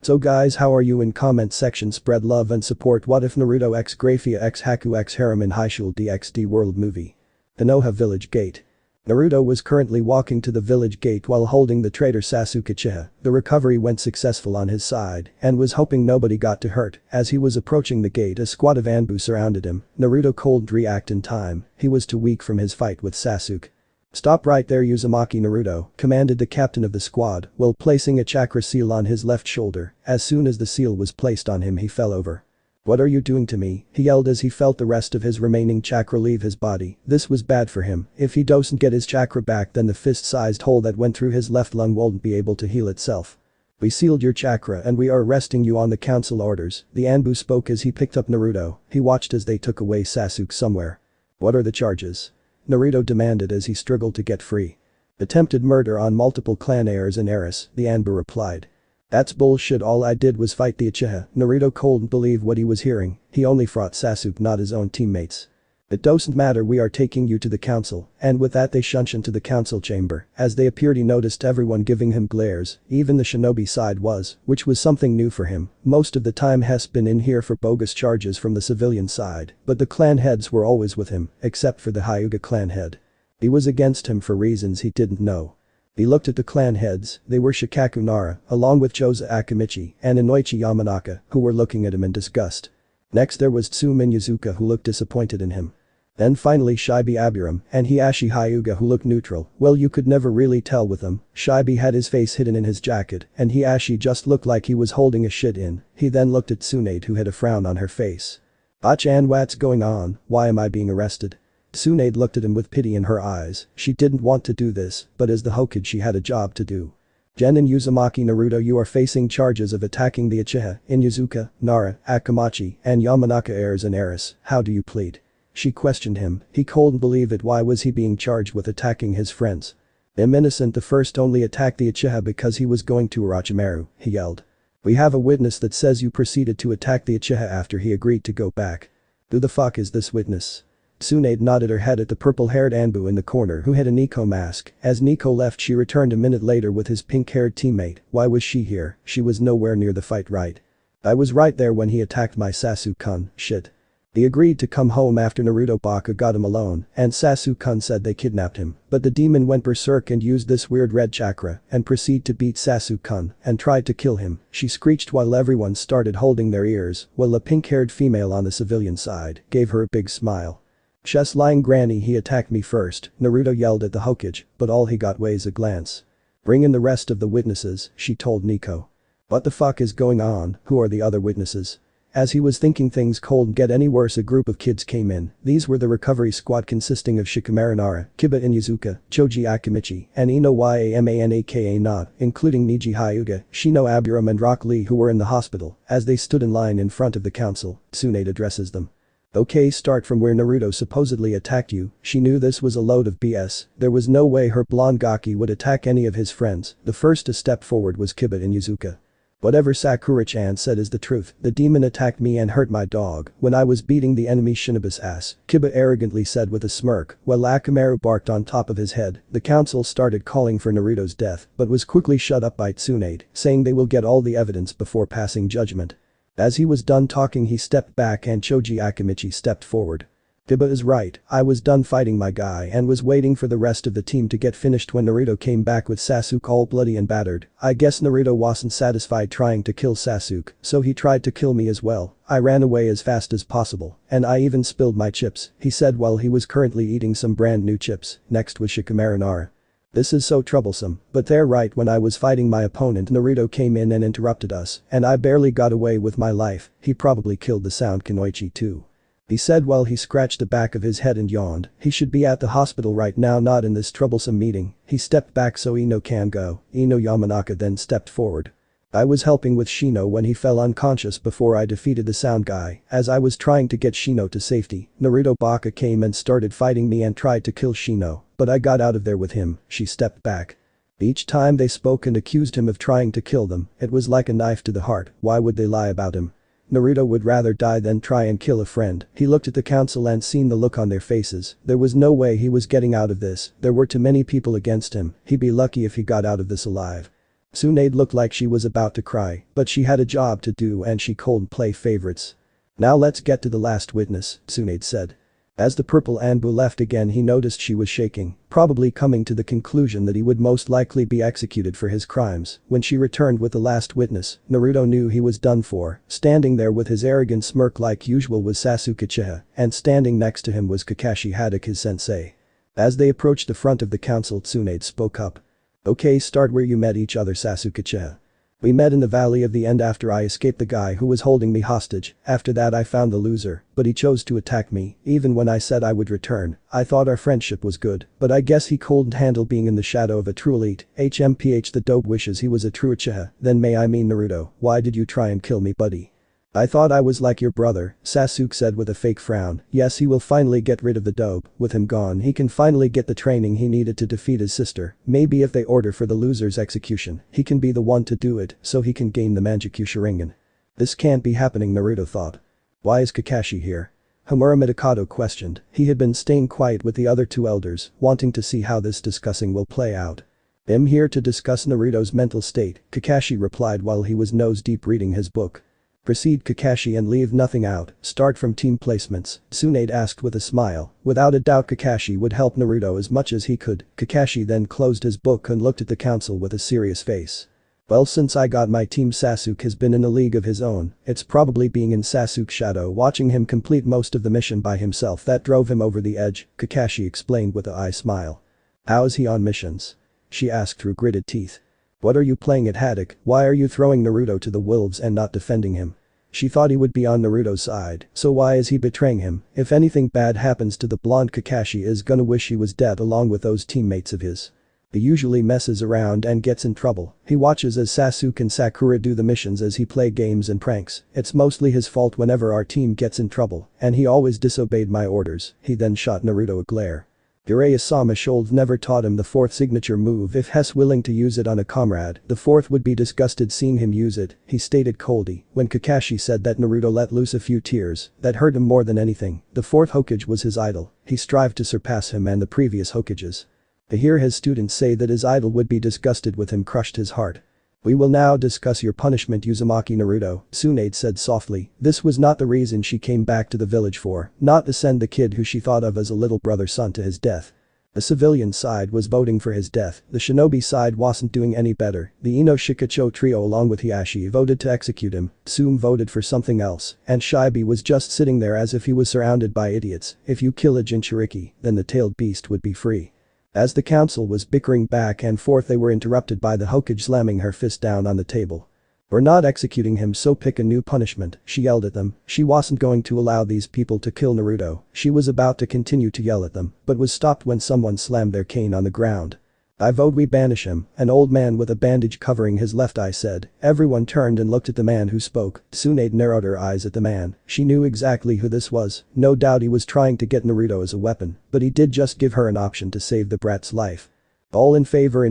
So guys, how are you? In comment section, spread love and support. What if Naruto x Grayfia x Haku x Harem in HighSchool DxD World Movie? The Noha Village Gate. Naruto was currently walking to the village gate while holding the traitor Sasuke Uchiha. The recovery went successful on his side and was hoping nobody got to hurt. As he was approaching the gate, a squad of Anbu surrounded him. Naruto couldn't react in time. He was too weak from his fight with Sasuke. "Stop right there, Uzumaki Naruto," commanded the captain of the squad while placing a chakra seal on his left shoulder. As soon as the seal was placed on him, he fell over. "What are you doing to me?" he yelled as he felt the rest of his remaining chakra leave his body. This was bad for him. If he doesn't get his chakra back, then the fist-sized hole that went through his left lung won't be able to heal itself. "We sealed your chakra and we are arresting you on the council orders," the Anbu spoke as he picked up Naruto. He watched as they took away Sasuke somewhere. "What are the charges?" Naruto demanded as he struggled to get free. "Attempted murder on multiple clan heirs and heiress," the Anbu replied. "That's bullshit, all I did was fight the Uchiha." Naruto couldn't believe what he was hearing. He only fought Sasuke, not his own teammates. "It doesn't matter, we are taking you to the council," and with that they shunshed into the council chamber. As they appeared, he noticed everyone giving him glares, even the shinobi side was, which was something new for him. Most of the time he's been in here for bogus charges from the civilian side, but the clan heads were always with him, except for the Hyuga clan head. He was against him for reasons he didn't know. He looked at the clan heads. They were Shikaku Nara, along with Joza Akimichi and Inoichi Yamanaka, who were looking at him in disgust. Next there was Tsumin Yuzuka, who looked disappointed in him. Then finally Shibi Aburam and Hiashi Hyuga, who looked neutral. Well, you could never really tell with them. Shibi had his face hidden in his jacket and Hiashi just looked like he was holding a shit in. He then looked at Tsunade, who had a frown on her face. "Ah-chan, what's going on? Why am I being arrested?" Tsunade looked at him with pity in her eyes. She didn't want to do this, but as the Hokage she had a job to do. "Jen and Uzumaki Naruto, you are facing charges of attacking the Uchiha in Yuzuka, Nara, Akamachi, and Yamanaka heirs and heiress. How do you plead?" She questioned him. He couldn't believe it. Why was he being charged with attacking his friends? "I'm innocent. The first only attacked the Uchiha because he was going to Orochimaru," he yelled. "We have a witness that says you proceeded to attack the Uchiha after he agreed to go back." "Who the fuck is this witness?" Tsunade nodded her head at the purple-haired Anbu in the corner who had a Nico mask. As Nico left, she returned a minute later with his pink-haired teammate. "Why was she here? She was nowhere near the fight, right?" "I was right there when he attacked my Sasuke-kun, shit." He agreed to come home after Naruto Baka got him alone and Sasuke-kun said they kidnapped him, but the demon went berserk and used this weird red chakra and proceeded to beat Sasuke-kun and tried to kill him. She screeched while everyone started holding their ears, while the pink-haired female on the civilian side gave her a big smile. "Just lying, granny, he attacked me first," Naruto yelled at the Hokage, but all he got was a glance. "Bring in the rest of the witnesses," she told Nico. "What the fuck is going on? Who are the other witnesses?" As he was thinking things couldn't get any worse, a group of kids came in. These were the recovery squad consisting of Shikamaru Nara, Kiba Inuzuka, Choji Akimichi, and Ino Yamanaka not, including Niji Hyuga, Shino Aburam and Rock Lee, who were in the hospital. As they stood in line in front of the council, Tsunade addresses them. "Okay, start from where Naruto supposedly attacked you." She knew this was a load of BS. There was no way her blonde Gaki would attack any of his friends. The first to step forward was Kiba Inuzuka. "Whatever Sakura-chan said is the truth. The demon attacked me and hurt my dog when I was beating the enemy shinobi's ass," Kiba arrogantly said with a smirk, while Akamaru barked on top of his head. The council started calling for Naruto's death, but was quickly shut up by Tsunade, saying they will get all the evidence before passing judgment. As he was done talking, he stepped back and Choji Akimichi stepped forward. "Kiba is right. I was done fighting my guy and was waiting for the rest of the team to get finished when Naruto came back with Sasuke all bloody and battered. I guess Naruto wasn't satisfied trying to kill Sasuke, so he tried to kill me as well. I ran away as fast as possible, and I even spilled my chips," he said while he was currently eating some brand new chips. Next was Shikamaru Nara. "This is so troublesome, but they're right. When I was fighting my opponent, Naruto came in and interrupted us, and I barely got away with my life. He probably killed the Sound Kunoichi too," he said while he scratched the back of his head and yawned. "He should be at the hospital right now, not in this troublesome meeting." He stepped back so Ino can go. Ino Yamanaka then stepped forward. "I was helping with Shino when he fell unconscious before I defeated the sound guy. As I was trying to get Shino to safety, Naruto Baka came and started fighting me and tried to kill Shino, but I got out of there with him." She stepped back. Each time they spoke and accused him of trying to kill them, it was like a knife to the heart. Why would they lie about him? Naruto would rather die than try and kill a friend. He looked at the council and seen the look on their faces. There was no way he was getting out of this. There were too many people against him. He'd be lucky if he got out of this alive. Tsunade looked like she was about to cry, but she had a job to do and she couldn't play favorites. Now let's get to the last witness, Tsunade said. As the purple Anbu left again he noticed she was shaking, probably coming to the conclusion that he would most likely be executed for his crimes. When she returned with the last witness, Naruto knew he was done for. Standing there with his arrogant smirk like usual was Sasuke Uchiha, and standing next to him was Kakashi Haddock his sensei. As they approached the front of the council Tsunade spoke up. Okay, start where you met each other, Sasuke Uchiha. We met in the Valley of the End after I escaped the guy who was holding me hostage. After that I found the loser, but he chose to attack me. Even when I said I would return, I thought our friendship was good, but I guess he couldn't handle being in the shadow of a true elite. HMPH the dope wishes he was a true Uchiha. Then may I mean Naruto, why did you try and kill me, buddy? I thought I was like your brother, Sasuke said with a fake frown. Yes, he will finally get rid of the dope. With him gone he can finally get the training he needed to defeat his sister. Maybe if they order for the loser's execution, he can be the one to do it so he can gain the Mangekyou Sharingan. This can't be happening, Naruto thought. Why is Kakashi here? Homura Midokado questioned. He had been staying quiet with the other two elders, wanting to see how this discussing will play out. I'm here to discuss Naruto's mental state, Kakashi replied while he was nose-deep reading his book. Proceed, Kakashi, and leave nothing out. Start from team placements, Tsunade asked with a smile. Without a doubt Kakashi would help Naruto as much as he could. Kakashi then closed his book and looked at the council with a serious face. Well, since I got my team, Sasuke has been in a league of his own. It's probably being in Sasuke's shadow watching him complete most of the mission by himself that drove him over the edge, Kakashi explained with a eye smile. How is he on missions? She asked through gritted teeth. What are you playing at, Haddock? Why are you throwing Naruto to the wolves and not defending him? She thought he would be on Naruto's side, so why is he betraying him? If anything bad happens to the blonde, Kakashi is gonna wish he was dead along with those teammates of his. He usually messes around and gets in trouble. He watches as Sasuke and Sakura do the missions as he play games and pranks. It's mostly his fault whenever our team gets in trouble, and he always disobeyed my orders. He then shot Naruto a glare. Jiraiya-sama Should never taught him the fourth signature move. If he's willing to use it on a comrade, the fourth would be disgusted seeing him use it, he stated coldly. When Kakashi said that Naruto let loose a few tears, that hurt him more than anything. The fourth Hokage was his idol. He strived to surpass him and the previous Hokages. To hear his students say that his idol would be disgusted with him crushed his heart. We will now discuss your punishment, Uzumaki Naruto, Tsunade said softly. This was not the reason she came back to the village for, not to send the kid who she thought of as a little brother son to his death. The civilian side was voting for his death, the shinobi side wasn't doing any better. The Ino Shikacho trio along with Hiashi voted to execute him, Tsume voted for something else, and Shibi was just sitting there as if he was surrounded by idiots. If you kill a Jinchuriki, then the tailed beast would be free. As the council was bickering back and forth they were interrupted by the Hokage slamming her fist down on the table. We're not executing him, so pick a new punishment, she yelled at them. She wasn't going to allow these people to kill Naruto. She was about to continue to yell at them, but was stopped when someone slammed their cane on the ground. I vote we banish him, an old man with a bandage covering his left eye said. Everyone turned and looked at the man who spoke. Tsunade narrowed her eyes at the man. She knew exactly who this was. No doubt he was trying to get Naruto as a weapon, but he did just give her an option to save the brat's life. All in favor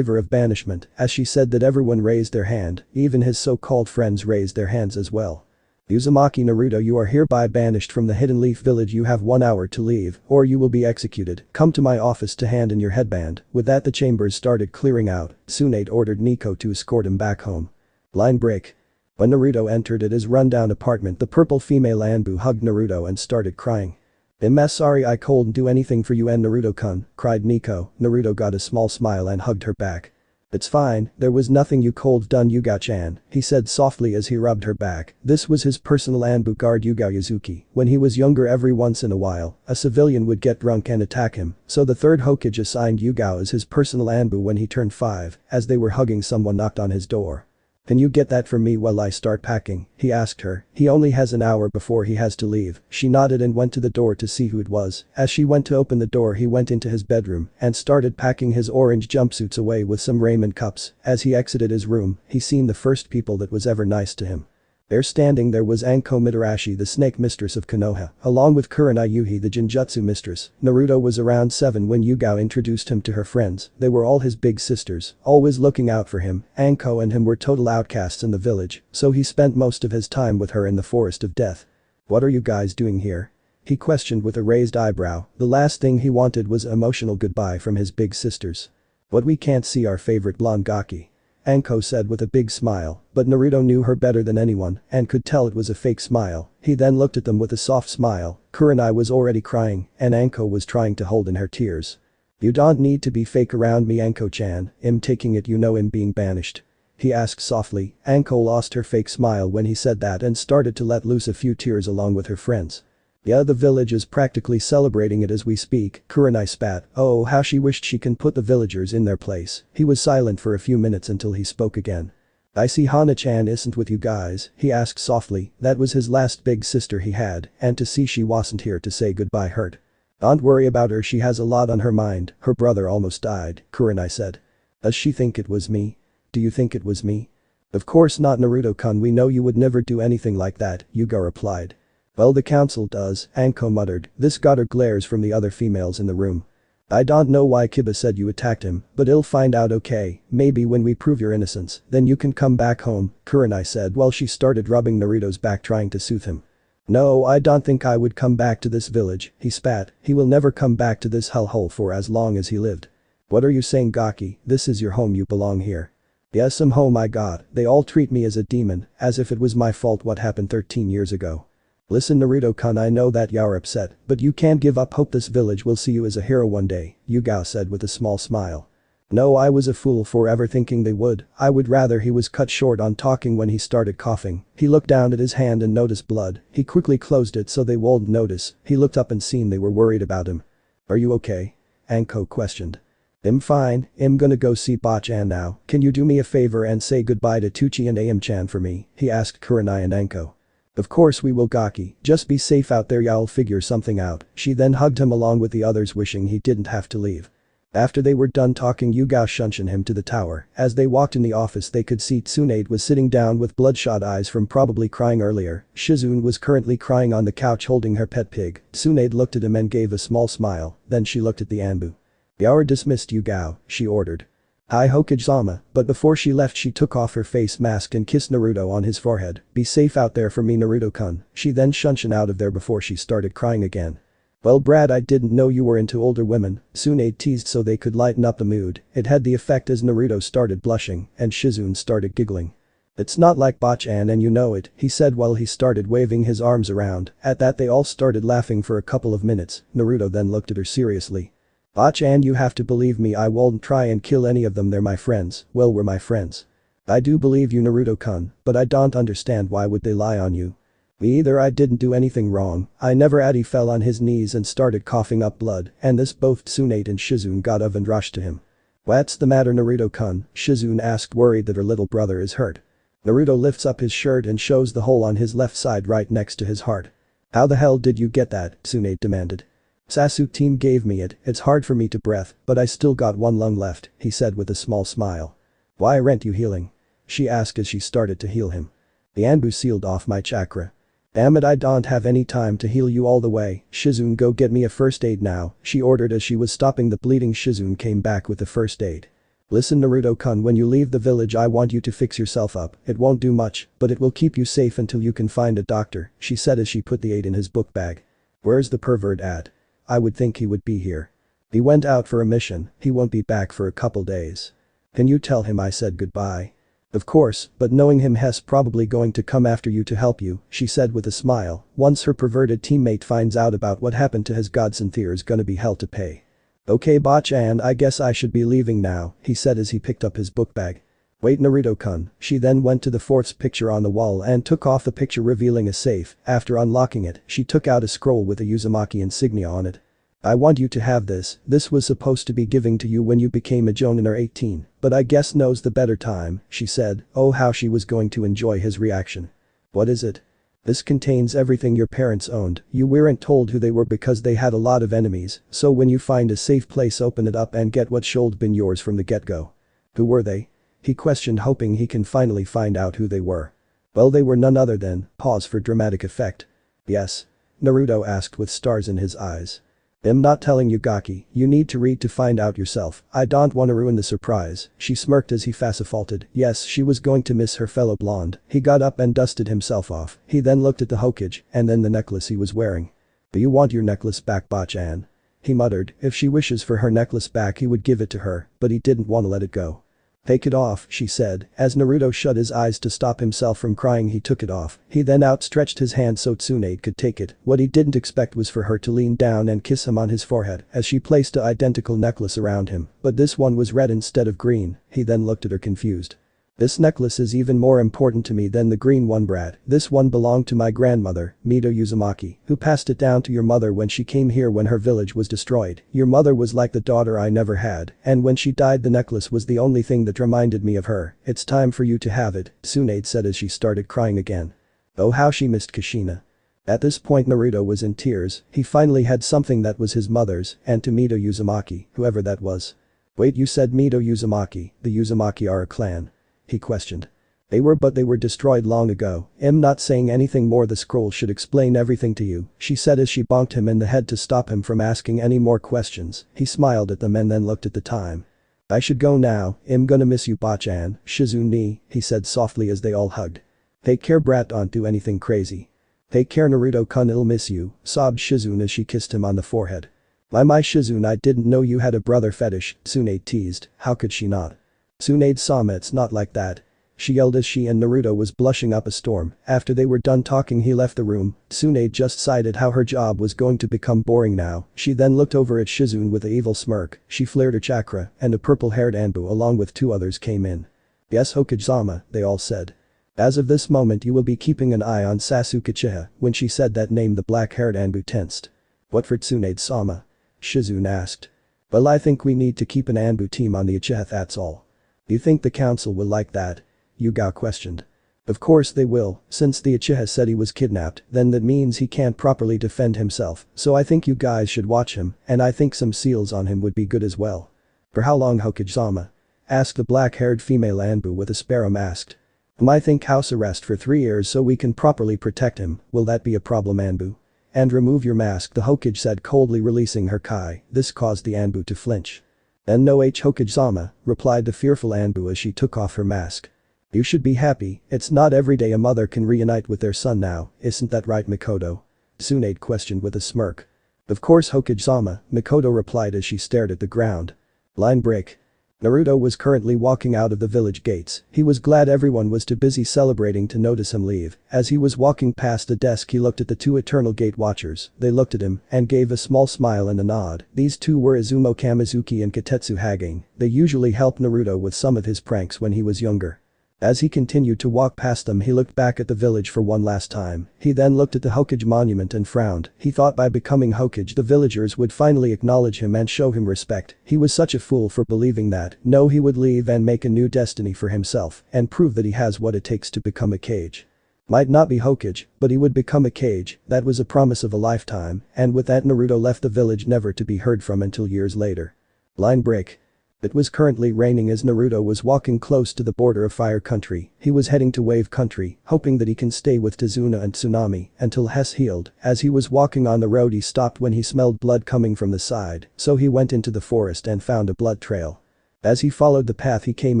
of banishment. As she said that, everyone raised their hand, even his so-called friends raised their hands as well. Uzumaki Naruto, you are hereby banished from the Hidden Leaf Village. You have 1 hour to leave, or you will be executed. Come to my office to hand in your headband. With that the chambers started clearing out. Tsunade ordered Nico to escort him back home. Line break. When Naruto entered at his rundown apartment, the purple female Anbu hugged Naruto and started crying. I'm sorry I couldn't do anything for you and Naruto-kun, cried Nico. Naruto got a small smile and hugged her back. It's fine, there was nothing you could done, Yuga-chan, he said softly as he rubbed her back. This was his personal Anbu guard, Yuga Yuzuki. When he was younger, every once in a while, a civilian would get drunk and attack him, so the third Hokage assigned Yuga as his personal Anbu when he turned 5. As they were hugging, someone knocked on his door. Can you get that for me while I start packing? He asked her. He only has an hour before he has to leave. She nodded and went to the door to see who it was. As she went to open the door, he went into his bedroom and started packing his orange jumpsuits away with some ramen cups. As he exited his room, he seen the first people that was ever nice to him. There standing there was Anko Mitarashi, the snake mistress of Konoha, along with Kurana Yuhi, the Jinjutsu mistress. Naruto was around 7 when Yuga introduced him to her friends. They were all his big sisters, always looking out for him. Anko and him were total outcasts in the village, so he spent most of his time with her in the Forest of Death. What are you guys doing here? He questioned with a raised eyebrow. The last thing he wanted was an emotional goodbye from his big sisters. But we can't see our favorite blonde Gaki. Anko said with a big smile, but Naruto knew her better than anyone and could tell it was a fake smile. He then looked at them with a soft smile. Kurenai was already crying and Anko was trying to hold in her tears. "You don't need to be fake around me, Anko-chan, I'm taking it you know I'm being banished?" he asked softly. Anko lost her fake smile when he said that and started to let loose a few tears along with her friends. "Yeah, the village is practically celebrating it as we speak," Kurenai spat. Oh, how she wished she can put the villagers in their place. He was silent for a few minutes until he spoke again. "I see Hana-chan isn't with you guys," he asked softly. That was his last big sister he had, and to see she wasn't here to say goodbye hurt. "Don't worry about her, she has a lot on her mind, her brother almost died," Kurenai said. "Does she think it was me? Do you think it was me?" "Of course not, Naruto-kun, we know you would never do anything like that," Yuga replied. "Well, the council does," Anko muttered. This got her glares from the other females in the room. "I don't know why Kiba said you attacked him, but he'll find out, okay? Maybe when we prove your innocence, then you can come back home," Kurenai said while she started rubbing Naruto's back trying to soothe him. "No, I don't think I would come back to this village," he spat. He will never come back to this hellhole for as long as he lived. "What are you saying, Gaki? This is your home, you belong here." "Yes, I'm home, I got. They all treat me as a demon, as if it was my fault what happened 13 years ago. Listen, Naruto-kun, I know that you're upset, but you can't give up hope. This village will see you as a hero one day," Yugao said with a small smile. "No, I was a fool for ever thinking they would. I would rather." He was cut short on talking when he started coughing. He looked down at his hand and noticed blood. He quickly closed it so they won't notice. He looked up and seen they were worried about him. "Are you okay?" Anko questioned. "I'm fine, I'm gonna go see Bachan now. Can you do me a favor and say goodbye to Tucci and Am-chan for me?" he asked Kurenai and Anko. "Of course we will, Gaki, just be safe out there, y'all figure something out." She then hugged him along with the others, wishing he didn't have to leave. After they were done talking, Yugao shunshed him to the tower. As they walked in the office they could see Tsunade was sitting down with bloodshot eyes from probably crying earlier. Shizune was currently crying on the couch holding her pet pig. Tsunade looked at him and gave a small smile, then she looked at the Anbu. "You're dismissed, Yugao," she ordered. "Hi Hokage-sama," but before she left she took off her face mask and kissed Naruto on his forehead. "Be safe out there for me, Naruto-kun." She then shunshed out of there before she started crying again. "Well, Brad, I didn't know you were into older women," Tsunade teased so they could lighten up the mood. It had the effect as Naruto started blushing and Shizune started giggling. "It's not like Bachan and you know it," he said while he started waving his arms around. At that they all started laughing for a couple of minutes. Naruto then looked at her seriously. "Bachan, you have to believe me, I won't try and kill any of them, they're my friends." "Well, we're my friends." "I do believe you, Naruto-kun, but I don't understand why would they lie on you?" "Me either, I didn't do anything wrong. I never." He fell on his knees and started coughing up blood, and this both Tsunade and Shizune got up and rushed to him. "What's the matter, Naruto-kun?" Shizune asked, worried that her little brother is hurt. Naruto lifts up his shirt and shows the hole on his left side right next to his heart. "How the hell did you get that?" Tsunade demanded. "Sasuke team gave me it, it's hard for me to breathe, but I still got one lung left," he said with a small smile. "Why aren't you healing?" she asked as she started to heal him. "The Anbu sealed off my chakra." "Damn it, I don't have any time to heal you all the way. Shizune, go get me a first aid now," she ordered as she was stopping the bleeding. Shizune came back with the first aid. "Listen, Naruto-kun, when you leave the village I want you to fix yourself up. It won't do much, but it will keep you safe until you can find a doctor," she said as she put the aid in his book bag. "Where's the pervert at? I would think he would be here. He went out for a mission, he won't be back for a couple days. Can you tell him I said goodbye?" "Of course, but knowing him he's probably going to come after you to help you," she said with a smile. "Once her perverted teammate finds out about what happened to his godson, there's gonna be hell to pay." "Okay, Bachan, I guess I should be leaving now," he said as he picked up his book bag. "Wait, Naruto-kun." She then went to the fourth picture on the wall and took off the picture, revealing a safe. After unlocking it, she took out a scroll with a Uzumaki insignia on it. "I want you to have this. This was supposed to be giving to you when you became a Jonin or 18, but I guess now's the better time," she said. Oh, how she was going to enjoy his reaction. "What is it?" "This contains everything your parents owned. You weren't told who they were because they had a lot of enemies, so when you find a safe place open it up and get what should been yours from the get-go." "Who were they?" he questioned, hoping he can finally find out who they were. "Well, they were none other than." Pause for dramatic effect. "Yes?" Naruto asked with stars in his eyes. "I'm not telling you, Gaki, you need to read to find out yourself. I don't want to ruin the surprise." She smirked as he faulted. Yes, she was going to miss her fellow blonde. He got up and dusted himself off. He then looked at the Hokage and then the necklace he was wearing. "Do you want your necklace back, Bachan?" he muttered. If she wishes for her necklace back he would give it to her, but he didn't want to let it go. "Take it off," she said. As Naruto shut his eyes to stop himself from crying, he took it off. He then outstretched his hand so Tsunade could take it. What he didn't expect was for her to lean down and kiss him on his forehead as she placed an identical necklace around him, but this one was red instead of green. He then looked at her confused. "This necklace is even more important to me than the green one, brat. This one belonged to my grandmother, Mito Uzumaki, who passed it down to your mother when she came here when her village was destroyed. Your mother was like the daughter I never had, and when she died the necklace was the only thing that reminded me of her. It's time for you to have it," Tsunade said as she started crying again. Oh, how she missed Kushina. At this point Naruto was in tears. He finally had something that was his mother's, and to Mito Uzumaki, whoever that was. "Wait, you said Mito Uzumaki, the Uzumaki are a clan?" he questioned. They were, but they were destroyed long ago. "I'm not saying anything more, the scroll should explain everything to you," she said as she bonked him in the head to stop him from asking any more questions. He smiled at them and then looked at the time. "I should go now, I'm gonna miss you Bachan, Shizu-ni," he said softly as they all hugged. "Take care brat, don't do anything crazy." "Take care Naruto-kun, I'll miss you," sobbed Shizune as she kissed him on the forehead. My Shizune, I didn't know you had a brother fetish," Tsunade teased. How could she not? "Tsunade-sama, it's not like that," she yelled as she and Naruto was blushing up a storm. After they were done talking he left the room. Tsunade just sighed at how her job was going to become boring now. She then looked over at Shizune with an evil smirk. She flared her chakra and a purple-haired Anbu along with 2 others came in. "Yes Hokage-sama," they all said. "As of this moment you will be keeping an eye on Sasuke Uchiha." When she said that name the black-haired Anbu tensed. "What for Tsunade-sama?" Shizune asked. "Well, I think we need to keep an Anbu team on the Uchiha, that's all." "You think the council will like that?" Yuga questioned. "Of course they will, since the Uchiha said he was kidnapped, then that means he can't properly defend himself, so I think you guys should watch him, and I think some seals on him would be good as well." "For how long Hokage-sama?" asked the black-haired female Anbu with a sparrow mask. "I think house arrest for 3 years so we can properly protect him. Will that be a problem, Anbu?" "And remove your mask," the Hokage said coldly, releasing her kai. This caused the Anbu to flinch. "And no Hokage-sama," replied the fearful Anbu as she took off her mask. "You should be happy, it's not every day a mother can reunite with their son now, isn't that right Mikoto?" Tsunade questioned with a smirk. "Of course Hokage-sama," Mikoto replied as she stared at the ground. Line break. Naruto was currently walking out of the village gates. He was glad everyone was too busy celebrating to notice him leave. As he was walking past the desk he looked at the 2 eternal gate watchers. They looked at him and gave a small smile and a nod. These 2 were Izumo Kamizuki and Katetsu Hagane. They usually helped Naruto with some of his pranks when he was younger. As he continued to walk past them he looked back at the village for one last time. He then looked at the Hokage monument and frowned. He thought by becoming Hokage the villagers would finally acknowledge him and show him respect. He was such a fool for believing that. No, he would leave and make a new destiny for himself and prove that he has what it takes to become a Kage. Might not be Hokage, but he would become a Kage. That was a promise of a lifetime, and with that Naruto left the village never to be heard from until years later. Line break. It was currently raining as Naruto was walking close to the border of Fire Country. He was heading to Wave Country, hoping that he can stay with Tazuna and Tsunami until Hess healed. As he was walking on the road he stopped when he smelled blood coming from the side, so he went into the forest and found a blood trail. As he followed the path he came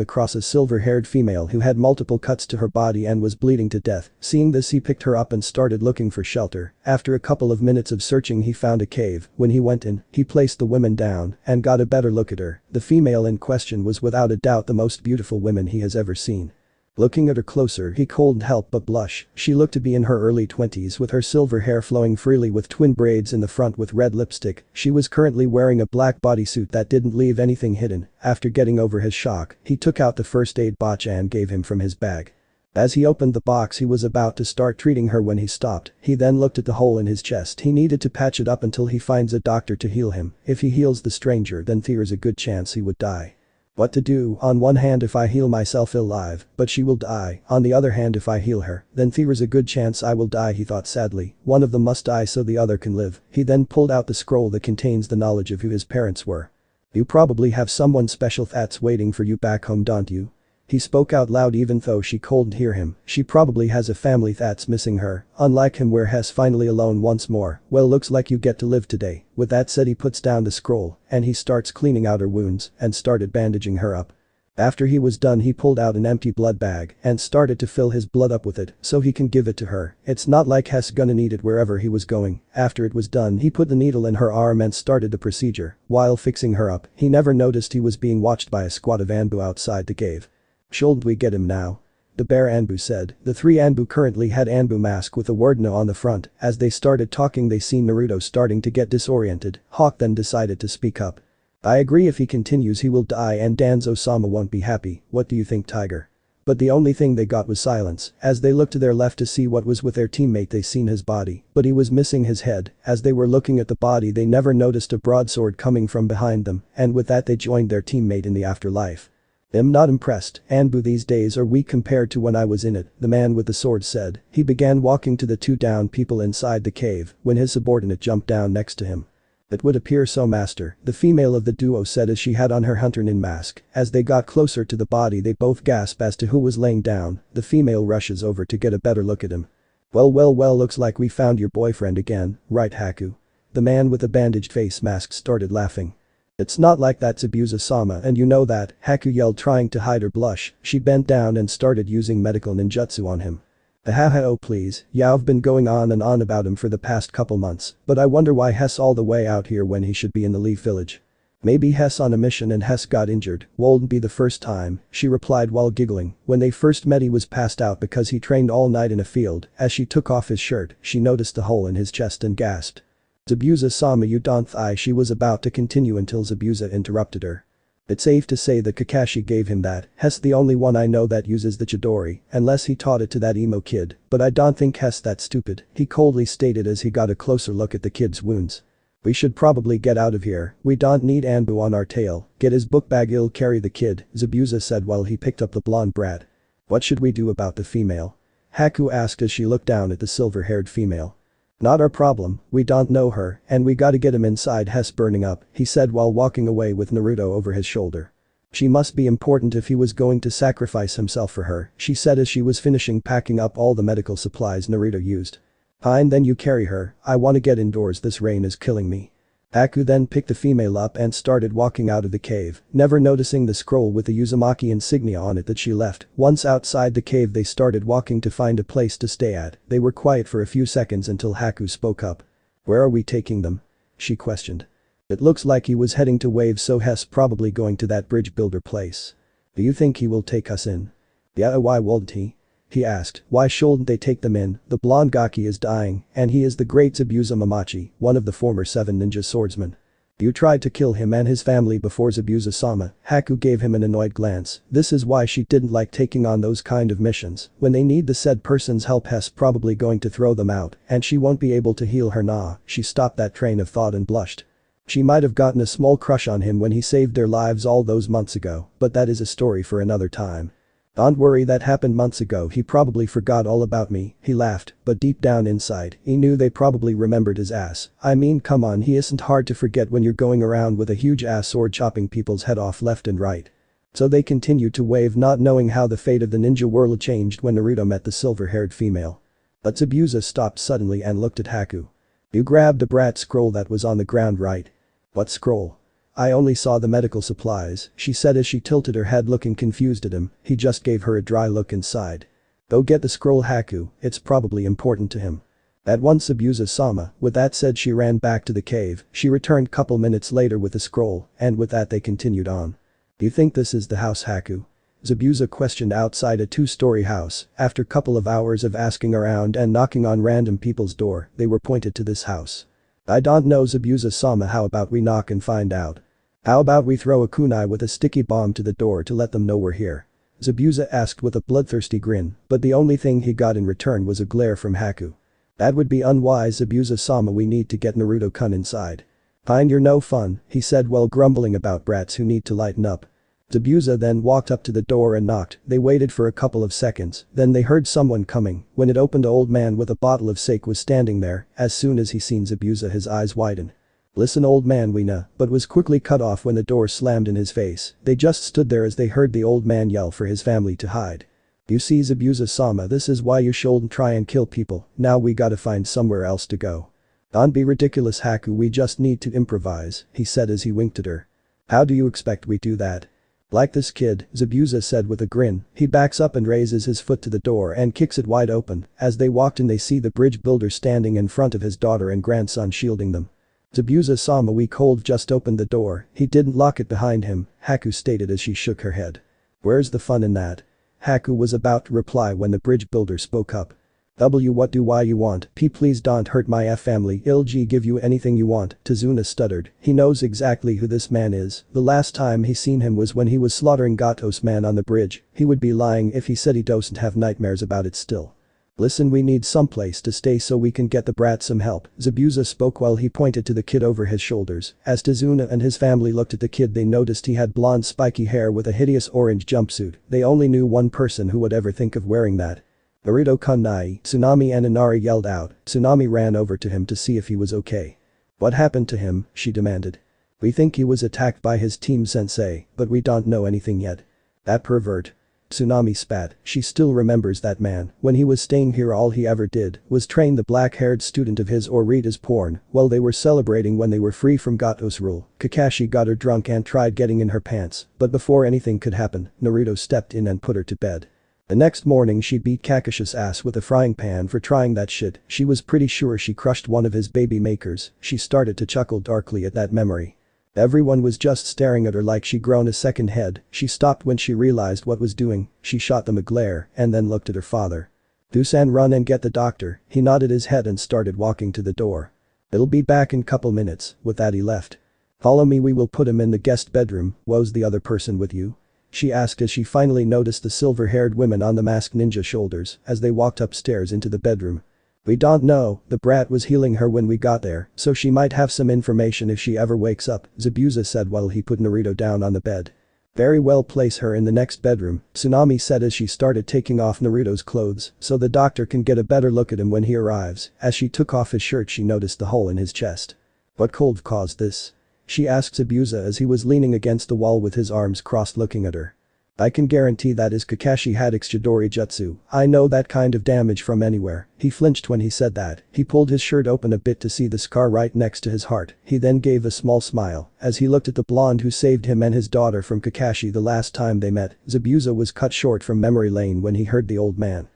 across a silver-haired female who had multiple cuts to her body and was bleeding to death. Seeing this he picked her up and started looking for shelter. After a couple of minutes of searching he found a cave. When he went in, he placed the woman down and got a better look at her. The female in question was without a doubt the most beautiful woman he has ever seen. Looking at her closer he couldn't help but blush. She looked to be in her early 20s with her silver hair flowing freely with twin braids in the front with red lipstick. She was currently wearing a black bodysuit that didn't leave anything hidden. After getting over his shock, he took out the first aid Bachan gave him from his bag. As he opened the box he was about to start treating her when he stopped. He then looked at the hole in his chest. He needed to patch it up until he finds a doctor to heal him. If he heals the stranger then there's a good chance he would die. What to do? On one hand if I heal myself alive, but she will die. On the other hand if I heal her, then there's a good chance I will die, he thought sadly. One of them must die so the other can live. He then pulled out the scroll that contains the knowledge of who his parents were. You probably have someone special that's waiting for you back home, don't you? He spoke out loud even though she couldn't hear him. She probably has a family that's missing her. Unlike him where Hess finally alone once more. Well, looks like you get to live today. With that said he puts down the scroll and he starts cleaning out her wounds and started bandaging her up. After he was done he pulled out an empty blood bag and started to fill his blood up with it so he can give it to her. It's not like Hess gonna need it wherever he was going. After it was done he put the needle in her arm and started the procedure. While fixing her up, he never noticed he was being watched by a squad of Anbu outside the cave. "Shouldn't we get him now?" the bear Anbu said. The three Anbu currently had Anbu mask with the word no on the front. As they started talking they seen Naruto starting to get disoriented. Hawk then decided to speak up. "I agree, if he continues he will die and Danzo-sama won't be happy. What do you think, Tiger?" But the only thing they got was silence. As they looked to their left to see what was with their teammate they seen his body, but he was missing his head. As they were looking at the body they never noticed a broadsword coming from behind them, and with that they joined their teammate in the afterlife. "I'm not impressed. Anbu these days are weak compared to when I was in it," the man with the sword said. He began walking to the two down people inside the cave when his subordinate jumped down next to him. "It would appear so, master," the female of the duo said as she had on her hunter nin mask. As they got closer to the body they both gasped as to who was laying down. The female rushes over to get a better look at him. Well, looks like we found your boyfriend again, right Haku?" The man with the bandaged face mask started laughing. "It's not like that, Zabuza-sama, and you know that," Haku yelled, trying to hide her blush. She bent down and started using medical ninjutsu on him. "Ahaha, oh please, yeah, I've been going on and on about him for the past couple months, but I wonder why Hess all the way out here when he should be in the Leaf Village. Maybe Hess on a mission and Hess got injured, won't be the first time," she replied while giggling. When they first met he was passed out because he trained all night in a field. As she took off his shirt, she noticed the hole in his chest and gasped. "Zabuza-sama, you don't think," she was about to continue until Zabuza interrupted her. "It's safe to say that Kakashi gave him that. Hess the only one I know that uses the Chidori, unless he taught it to that emo kid, but I don't think Hess that stupid," he coldly stated as he got a closer look at the kid's wounds. "We should probably get out of here. We don't need Anbu on our tail. Get his book bag, he'll carry the kid," Zabuza said while he picked up the blonde brat. "What should we do about the female?" Haku asked as she looked down at the silver-haired female. "Not our problem, we don't know her, and we gotta get him inside Hess burning up," he said while walking away with Naruto over his shoulder. "She must be important if he was going to sacrifice himself for her," she said as she was finishing packing up all the medical supplies Naruto used. "Fine, then you carry her, I wanna get indoors, this rain is killing me." Haku then picked the female up and started walking out of the cave, never noticing the scroll with the Uzumaki insignia on it that she left. Once outside the cave they started walking to find a place to stay at. They were quiet for a few seconds until Haku spoke up. "Where are we taking them?" she questioned. "It looks like he was heading to Wave, so Hess probably going to that bridge builder place. Do you think he will take us in?" "Yeah, why won't he asked. "Why shouldn't they take them in? The blonde Gaki is dying, and he is the great Zabuza Mamachi, one of the former 7 ninja swordsmen. You tried to kill him and his family before, Zabuza-sama." Haku gave him an annoyed glance. This is why she didn't like taking on those kind of missions. When they need the said person's help, Hess probably going to throw them out, and she won't be able to heal her. She stopped that train of thought and blushed. She might have gotten a small crush on him when he saved their lives all those months ago, but that is a story for another time. "Don't worry, that happened months ago, he probably forgot all about me," he laughed, but deep down inside, he knew they probably remembered his ass. I mean, come on, he isn't hard to forget when you're going around with a huge ass sword chopping people's head off left and right. So they continued to wave, not knowing how the fate of the ninja world changed when Naruto met the silver-haired female. But Zabuza stopped suddenly and looked at Haku. "You grabbed a brat scroll that was on the ground, right?" "What scroll?" "I only saw the medical supplies," she said as she tilted her head looking confused at him. He just gave her a dry look inside. "Go get the scroll, Haku, it's probably important to him." At once, Zabuza-sama. With that said she ran back to the cave. She returned couple minutes later with the scroll, and with that they continued on. "Do you think this is the house, Haku?" Zabuza questioned outside a 2-story house. After couple of hours of asking around and knocking on random people's door, they were pointed to this house. "I don't know, Zabuza-sama, how about we knock and find out? How about we throw a kunai with a sticky bomb to the door to let them know we're here?" Zabuza asked with a bloodthirsty grin, but the only thing he got in return was a glare from Haku. "That would be unwise, Zabuza-sama, we need to get Naruto-kun inside." "Fine, you're no fun," he said while grumbling about brats who need to lighten up. Zabuza then walked up to the door and knocked. They waited for a couple of seconds, then they heard someone coming. When it opened, an old man with a bottle of sake was standing there. As soon as he seen Zabuza, his eyes widened. "Listen, old man, we know," but was quickly cut off when the door slammed in his face. They just stood there as they heard the old man yell for his family to hide. "You see, Zabuza-sama, this is why you shouldn't try and kill people. Now we gotta find somewhere else to go." "Don't be ridiculous, Haku, we just need to improvise," he said as he winked at her. "How do you expect we do that?" Like this kid, Zabuza said with a grin. He backs up and raises his foot to the door and kicks it wide open. As they walked in, they see the bridge builder standing in front of his daughter and grandson shielding them. Zabuza saw him a week old just opened the door. He didn't lock it behind him, Haku stated as she shook her head. Where's the fun in that? Haku was about to reply when the bridge builder spoke up. What do why you want? Please don't hurt my family. I'll give you anything you want, Tazuna stuttered. He knows exactly who this man is. The last time he seen him was when he was slaughtering Gato's man on the bridge. He would be lying if he said he doesn't have nightmares about it still. Listen, we need someplace to stay so we can get the brat some help, Zabuza spoke while he pointed to the kid over his shoulders. As Tazuna and his family looked at the kid, they noticed he had blonde spiky hair with a hideous orange jumpsuit. They only knew one person who would ever think of wearing that. Naruto-kun nai, Tsunami and Inari yelled out. Tsunami ran over to him to see if he was okay. What happened to him, she demanded. We think he was attacked by his team sensei, but we don't know anything yet. That pervert. Tsunami spat. She still remembers that man. When he was staying here, all he ever did was train the black-haired student of his or read his porn. While they were celebrating when they were free from Gato's rule, Kakashi got her drunk and tried getting in her pants, but before anything could happen, Naruto stepped in and put her to bed. The next morning she beat Kakashi's ass with a frying pan for trying that shit. She was pretty sure she crushed one of his baby makers. She started to chuckle darkly at that memory. Everyone was just staring at her like she'd grown a second head. She stopped when she realized what was doing. She shot them a glare and then looked at her father. Dusan, run and get the doctor. He nodded his head and started walking to the door. It'll be back in couple minutes. With that he left. Follow me, we will put him in the guest bedroom. Was the other person with you? She asked as she finally noticed the silver-haired women on the masked ninja shoulders as they walked upstairs into the bedroom. We don't know, the brat was healing her when we got there, so she might have some information if she ever wakes up, Zabuza said while he put Naruto down on the bed. Very well, place her in the next bedroom, Tsunami said as she started taking off Naruto's clothes so the doctor can get a better look at him when he arrives. As she took off his shirt, she noticed the hole in his chest. What cold caused this? She asked Zabuza as he was leaning against the wall with his arms crossed looking at her. I can guarantee that is Kakashi Haddock's Chidori Jutsu. I know that kind of damage from anywhere. He flinched when he said that. He pulled his shirt open a bit to see the scar right next to his heart. He then gave a small smile as he looked at the blonde who saved him and his daughter from Kakashi the last time they met. Zabuza was cut short from memory lane when he heard the old man.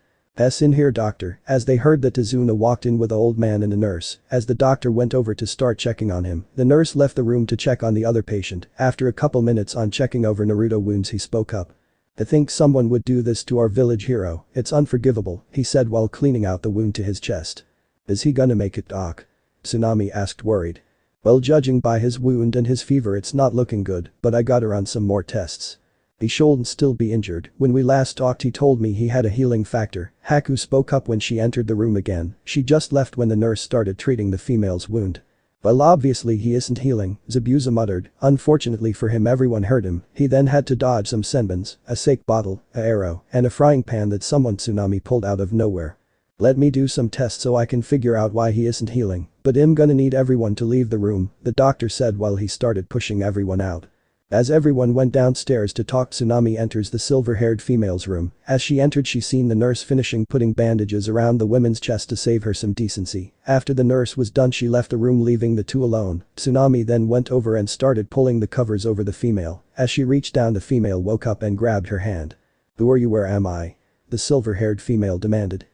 In here, doctor, as they heard that Tazuna walked in with the old man and a nurse. As the doctor went over to start checking on him, the nurse left the room to check on the other patient. After a couple minutes on checking over Naruto wounds, he spoke up. I think someone would do this to our village hero. It's unforgivable, he said while cleaning out the wound to his chest. Is he gonna make it, doc? Tsunami asked worried. Well, judging by his wound and his fever, it's not looking good, but I got her on some more tests. He shouldn't still be injured. When we last talked he told me he had a healing factor. Haku spoke up when she entered the room again. She just left when the nurse started treating the female's wound. Well, obviously he isn't healing, Zabuza muttered. Unfortunately for him, everyone heard him. He then had to dodge some senbons, a sake bottle, a arrow, and a frying pan that someone Tsunami pulled out of nowhere. Let me do some tests so I can figure out why he isn't healing. But I'm gonna need everyone to leave the room, the doctor said while he started pushing everyone out. As everyone went downstairs to talk, Tsunami enters the silver-haired female's room. As she entered, she seen the nurse finishing putting bandages around the woman's chest to save her some decency. After the nurse was done, she left the room leaving the two alone. Tsunami then went over and started pulling the covers over the female. As she reached down, the female woke up and grabbed her hand. Who are you, where am I? The silver-haired female demanded.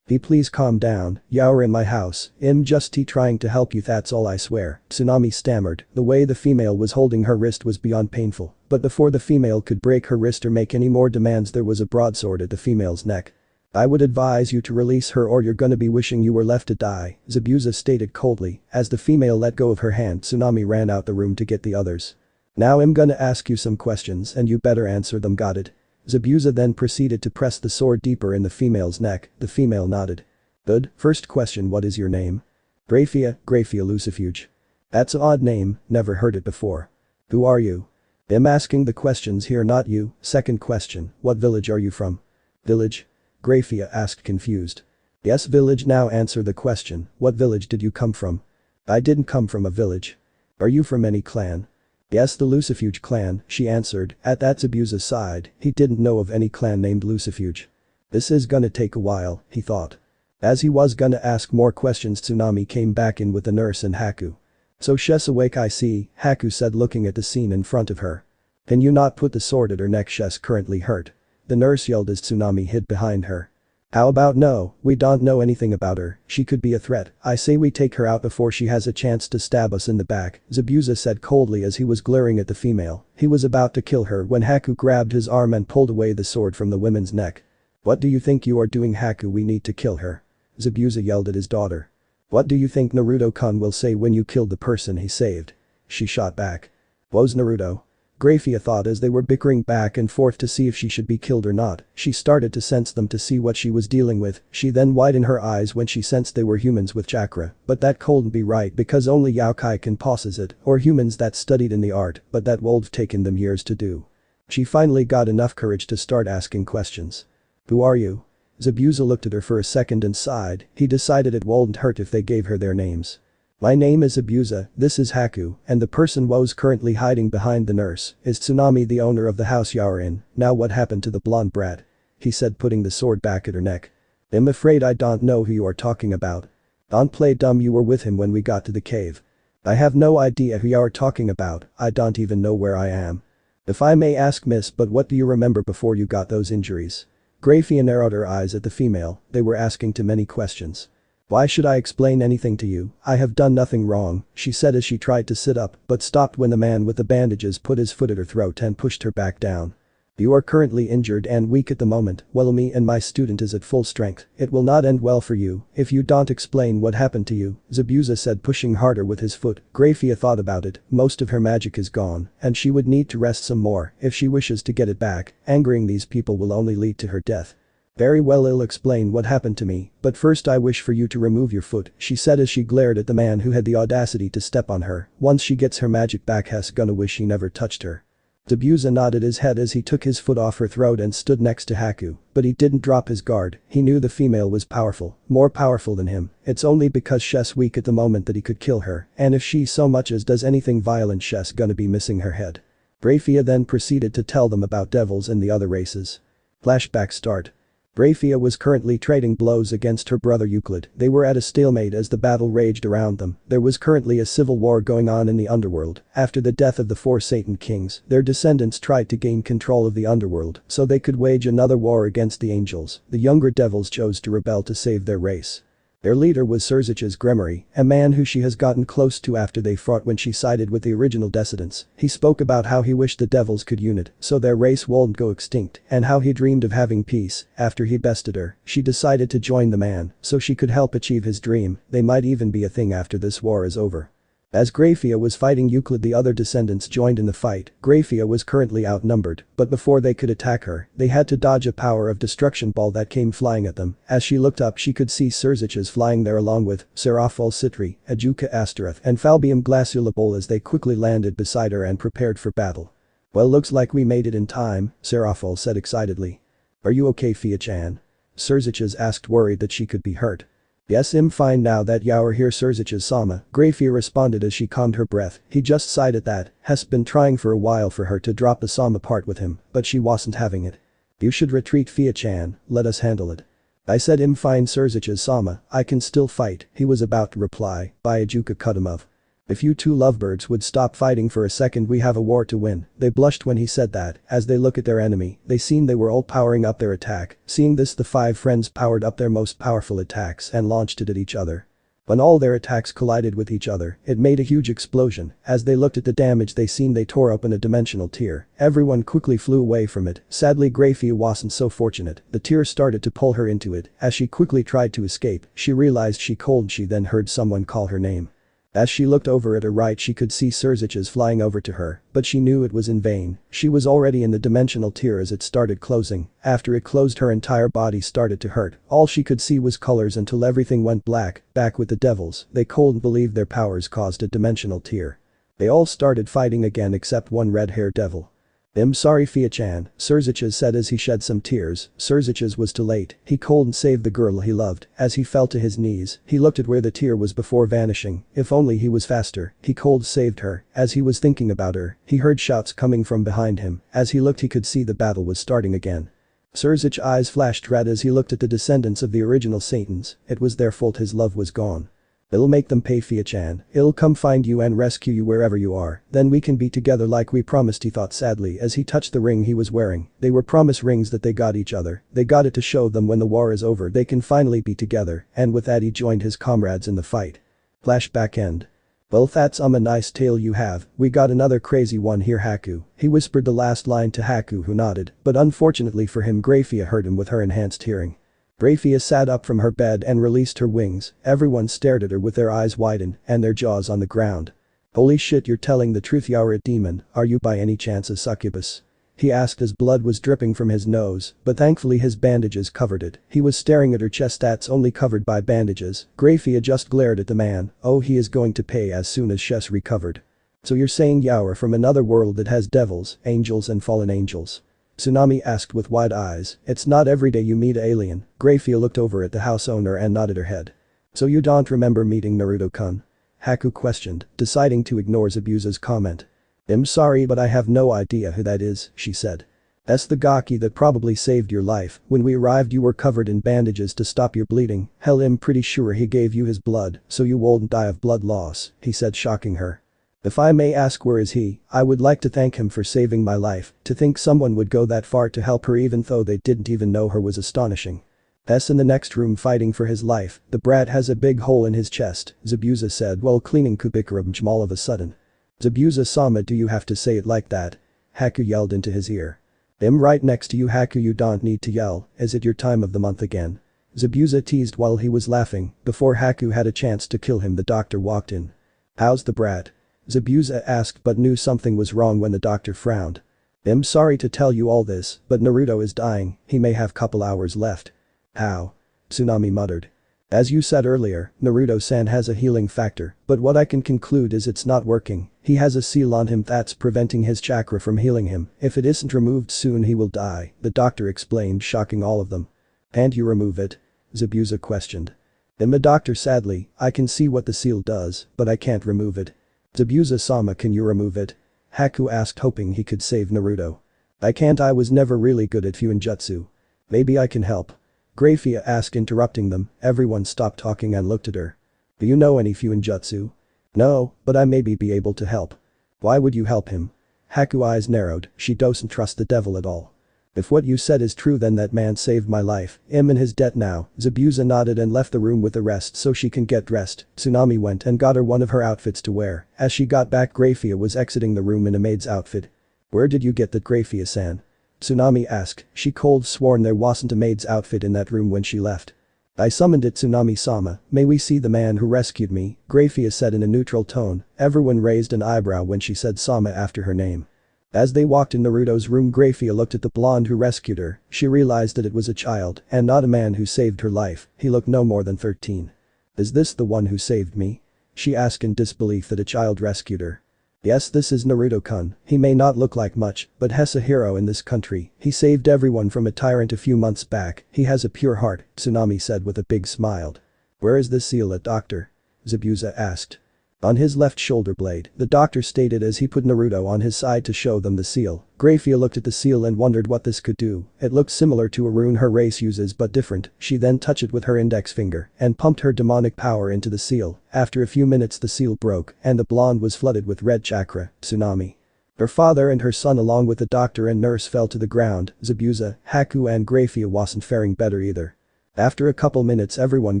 Please calm down, you're in my house. I'm just trying to help you, that's all, I swear, Tsunami stammered. The way the female was holding her wrist was beyond painful, but before the female could break her wrist or make any more demands, there was a broadsword at the female's neck. I would advise you to release her or you're gonna be wishing you were left to die, Zabuza stated coldly. As the female let go of her hand, Tsunami ran out the room to get the others. Now I'm gonna ask you some questions and you better answer them, got it? Zabuza then proceeded to press the sword deeper in the female's neck. The female nodded. Good. First question, what is your name? Grayfia Lucifuge. That's an odd name, never heard it before. Who are you? I'm asking the questions here, not you. Second question, what village are you from? Village? Grayfia asked confused. Yes, village. Now answer the question, what village did you come from? I didn't come from a village. Are you from any clan? Yes, the Lucifuge clan, she answered. At that, Zabuza sighed. He didn't know of any clan named Lucifuge. This is gonna take a while, he thought. As he was gonna ask more questions, Tsunami came back in with the nurse and Haku. So she's awake, I see, Haku said looking at the scene in front of her. Can you not put the sword at her neck? She's currently hurt. The nurse yelled as Tsunami hid behind her. How about no, we don't know anything about her, she could be a threat, I say we take her out before she has a chance to stab us in the back, Zabuza said coldly as he was glaring at the female. He was about to kill her when Haku grabbed his arm and pulled away the sword from the woman's neck. What do you think you are doing, Haku? We need to kill her. Zabuza yelled at his daughter. What do you think Naruto-kun will say when you killed the person he saved? She shot back. Woes Naruto? Grayfia thought as they were bickering back and forth to see if she should be killed or not. She started to sense them to see what she was dealing with. She then widened her eyes when she sensed they were humans with chakra, but that couldn't be right because only Yaokai can possess it, or humans that studied in the art, but that would taken them years to do. She finally got enough courage to start asking questions. Who are you? Zabuza looked at her for a second and sighed. He decided it wouldn't hurt if they gave her their names. My name is Zabuza, this is Haku, and the person Wo's currently hiding behind the nurse is Tsunami, the owner of the house you're in. Now what happened to the blonde brat? He said, putting the sword back at her neck. I'm afraid I don't know who you are talking about. Don't play dumb, you were with him when we got to the cave. I have no idea who you are talking about, I don't even know where I am. If I may ask, miss, but what do you remember before you got those injuries? Grayfia narrowed her eyes at the female. They were asking too many questions. Why should I explain anything to you? I have done nothing wrong, she said as she tried to sit up but stopped when the man with the bandages put his foot at her throat and pushed her back down. You are currently injured and weak at the moment, while me and my student is at full strength. It will not end well for you if you don't explain what happened to you, Zabuza said, pushing harder with his foot. Grayfia thought about it. Most of her magic is gone and she would need to rest some more if she wishes to get it back. Angering these people will only lead to her death. Very well, I'll explain what happened to me, but first I wish for you to remove your foot, she said as she glared at the man who had the audacity to step on her. Once she gets her magic back, Hess gonna wish he never touched her. Zabuza nodded his head as he took his foot off her throat and stood next to Haku, but he didn't drop his guard. He knew the female was powerful, more powerful than him. It's only because she's weak at the moment that he could kill her, and if she so much as does anything violent, she's gonna be missing her head. Grayfia then proceeded to tell them about devils and the other races. Flashback start. Grayfia was currently trading blows against her brother Euclid. They were at a stalemate as the battle raged around them. There was currently a civil war going on in the underworld. After the death of the 4 Satan kings, their descendants tried to gain control of the underworld so they could wage another war against the angels. The younger devils chose to rebel to save their race. Their leader was Surzich's Gremory, a man who she has gotten close to after they fought when she sided with the original descendants. He spoke about how he wished the devils could unite so their race won't go extinct and how he dreamed of having peace. After he bested her, she decided to join the man so she could help achieve his dream. They might even be a thing after this war is over. As Grayfia was fighting Euclid, the other descendants joined in the fight. Grayfia was currently outnumbered, but before they could attack her, they had to dodge a power of destruction ball that came flying at them. As she looked up, she could see Surzich's flying there along with Seraphol Citri, Ajuka Astaroth and Falbium Glaciolabol as they quickly landed beside her and prepared for battle. Well, looks like we made it in time, Seraphol said excitedly. Are you okay, Fia-chan? Surzich's asked, worried that she could be hurt. Yes, I'm fine now that you're here, Surzich's sama, Grayfia responded as she calmed her breath. He just sighed at that. Has been trying for a while for her to drop the sama part with him, but she wasn't having it. You should retreat, Fia-chan, let us handle it. I said I'm fine, Surzich's sama, I can still fight, he was about to reply, but Ajuka cut him off. If you two lovebirds would stop fighting for a second, we have a war to win. They blushed when he said that. As they look at their enemy, they seen they were all powering up their attack. Seeing this, the 5 friends powered up their most powerful attacks and launched it at each other. When all their attacks collided with each other, it made a huge explosion. As they looked at the damage, they seen they tore open a dimensional tear. Everyone quickly flew away from it. Sadly, Grayfia wasn't so fortunate. The tear started to pull her into it. As she quickly tried to escape, she realized she couldn't. She then heard someone call her name. As she looked over at her right, she could see Surzich's flying over to her, but she knew it was in vain. She was already in the dimensional tear as it started closing. After it closed, her entire body started to hurt. All she could see was colors until everything went black. Back with the devils, they couldn't believe their powers caused a dimensional tear. They all started fighting again except one red-haired devil. I'm sorry, Fia-chan, Surzich's said as he shed some tears. Surzich's was too late. He couldn't save the girl he loved. As he fell to his knees, he looked at where the tear was before vanishing. If only he was faster, he could saved her. As he was thinking about her, he heard shouts coming from behind him. As he looked, he could see the battle was starting again. Surzich's eyes flashed red as he looked at the descendants of the original Satans. It was their fault his love was gone. It'll make them pay Fia-chan. It'll come find you and rescue you wherever you are. Then we can be together like we promised, he thought sadly as he touched the ring he was wearing. They were promise rings that they got each other. They got it to show them when the war is over they can finally be together, and with that he joined his comrades in the fight. Flashback end. Well, that's a nice tale you have. We got another crazy one here, Haku. He whispered the last line to Haku, who nodded, but unfortunately for him Grayfia heard him with her enhanced hearing. Grayfia sat up from her bed and released her wings. Everyone stared at her with their eyes widened and their jaws on the ground. Holy shit, you're telling the truth, you're a demon, are you by any chance a succubus? He asked as blood was dripping from his nose, but thankfully his bandages covered it. He was staring at her chest that's only covered by bandages. Grayfia just glared at the man. Oh, he is going to pay as soon as Shess recovered. So you're saying you're from another world that has devils, angels and fallen angels? Tsunami asked with wide eyes. It's not every day you meet an alien. Grayfia looked over at the house owner and nodded her head. So you don't remember meeting Naruto-kun? Haku questioned, deciding to ignore Zabuza's comment. I'm sorry but I have no idea who that is, she said. That's the Gaki that probably saved your life. When we arrived you were covered in bandages to stop your bleeding. Hell, I'm pretty sure he gave you his blood so you won't die of blood loss, he said, shocking her. If I may ask, where is he? I would like to thank him for saving my life. To think someone would go that far to help her even though they didn't even know her was astonishing. That's in the next room fighting for his life. The brat has a big hole in his chest, Zabuza said while cleaning Kubikarabjm all of a sudden. Zabuza-sama, do you have to say it like that? Haku yelled into his ear. I'm right next to you, Haku, you don't need to yell. Is it your time of the month again? Zabuza teased while he was laughing. Before Haku had a chance to kill him the doctor walked in. How's the brat? Zabuza asked but knew something was wrong when the doctor frowned. I'm sorry to tell you all this, but Naruto is dying, he may have couple hours left. How? Tsunami muttered. As you said earlier, Naruto-san has a healing factor, but what I can conclude is it's not working. He has a seal on him that's preventing his chakra from healing him. If it isn't removed soon he will die, the doctor explained, shocking all of them. Can't you remove it? Zabuza questioned. The doctor sadly, I can see what the seal does, but I can't remove it. Zabuza-sama, can you remove it? Haku asked, hoping he could save Naruto. I can't, I was never really good at Fuinjutsu. Maybe I can help. Grayfia asked, interrupting them. Everyone stopped talking and looked at her. Do you know any Fuinjutsu? No, but I maybe be able to help. Why would you help him? Haku eyes narrowed, she doesn't trust the devil at all. If what you said is true then that man saved my life, him and his debt now. Zabuza nodded and left the room with the rest so she can get dressed. Tsunami went and got her one of her outfits to wear. As she got back Grayfia was exiting the room in a maid's outfit. Where did you get that, Grayfia-san? Tsunami asked, she cold sworn there wasn't a maid's outfit in that room when she left. I summoned it, Tsunami-sama, may we see the man who rescued me? Grayfia said in a neutral tone. Everyone raised an eyebrow when she said Sama after her name. As they walked in Naruto's room Grayfia looked at the blonde who rescued her. She realized that it was a child and not a man who saved her life. He looked no more than 13. Is this the one who saved me? She asked in disbelief that a child rescued her. Yes, this is Naruto-kun. He may not look like much, but he's a hero in this country. He saved everyone from a tyrant a few months back. He has a pure heart, Tsunami said with a big smile. Where is this seal at, doctor? Zabuza asked. On his left shoulder blade, the doctor stated as he put Naruto on his side to show them the seal. Grayfia looked at the seal and wondered what this could do. It looked similar to a rune her race uses but different. She then touched it with her index finger and pumped her demonic power into the seal. After a few minutes the seal broke and the blonde was flooded with red chakra. Tsunami. Her father and her son along with the doctor and nurse fell to the ground. Zabuza, Haku and Grayfia wasn't faring better either. After a couple minutes everyone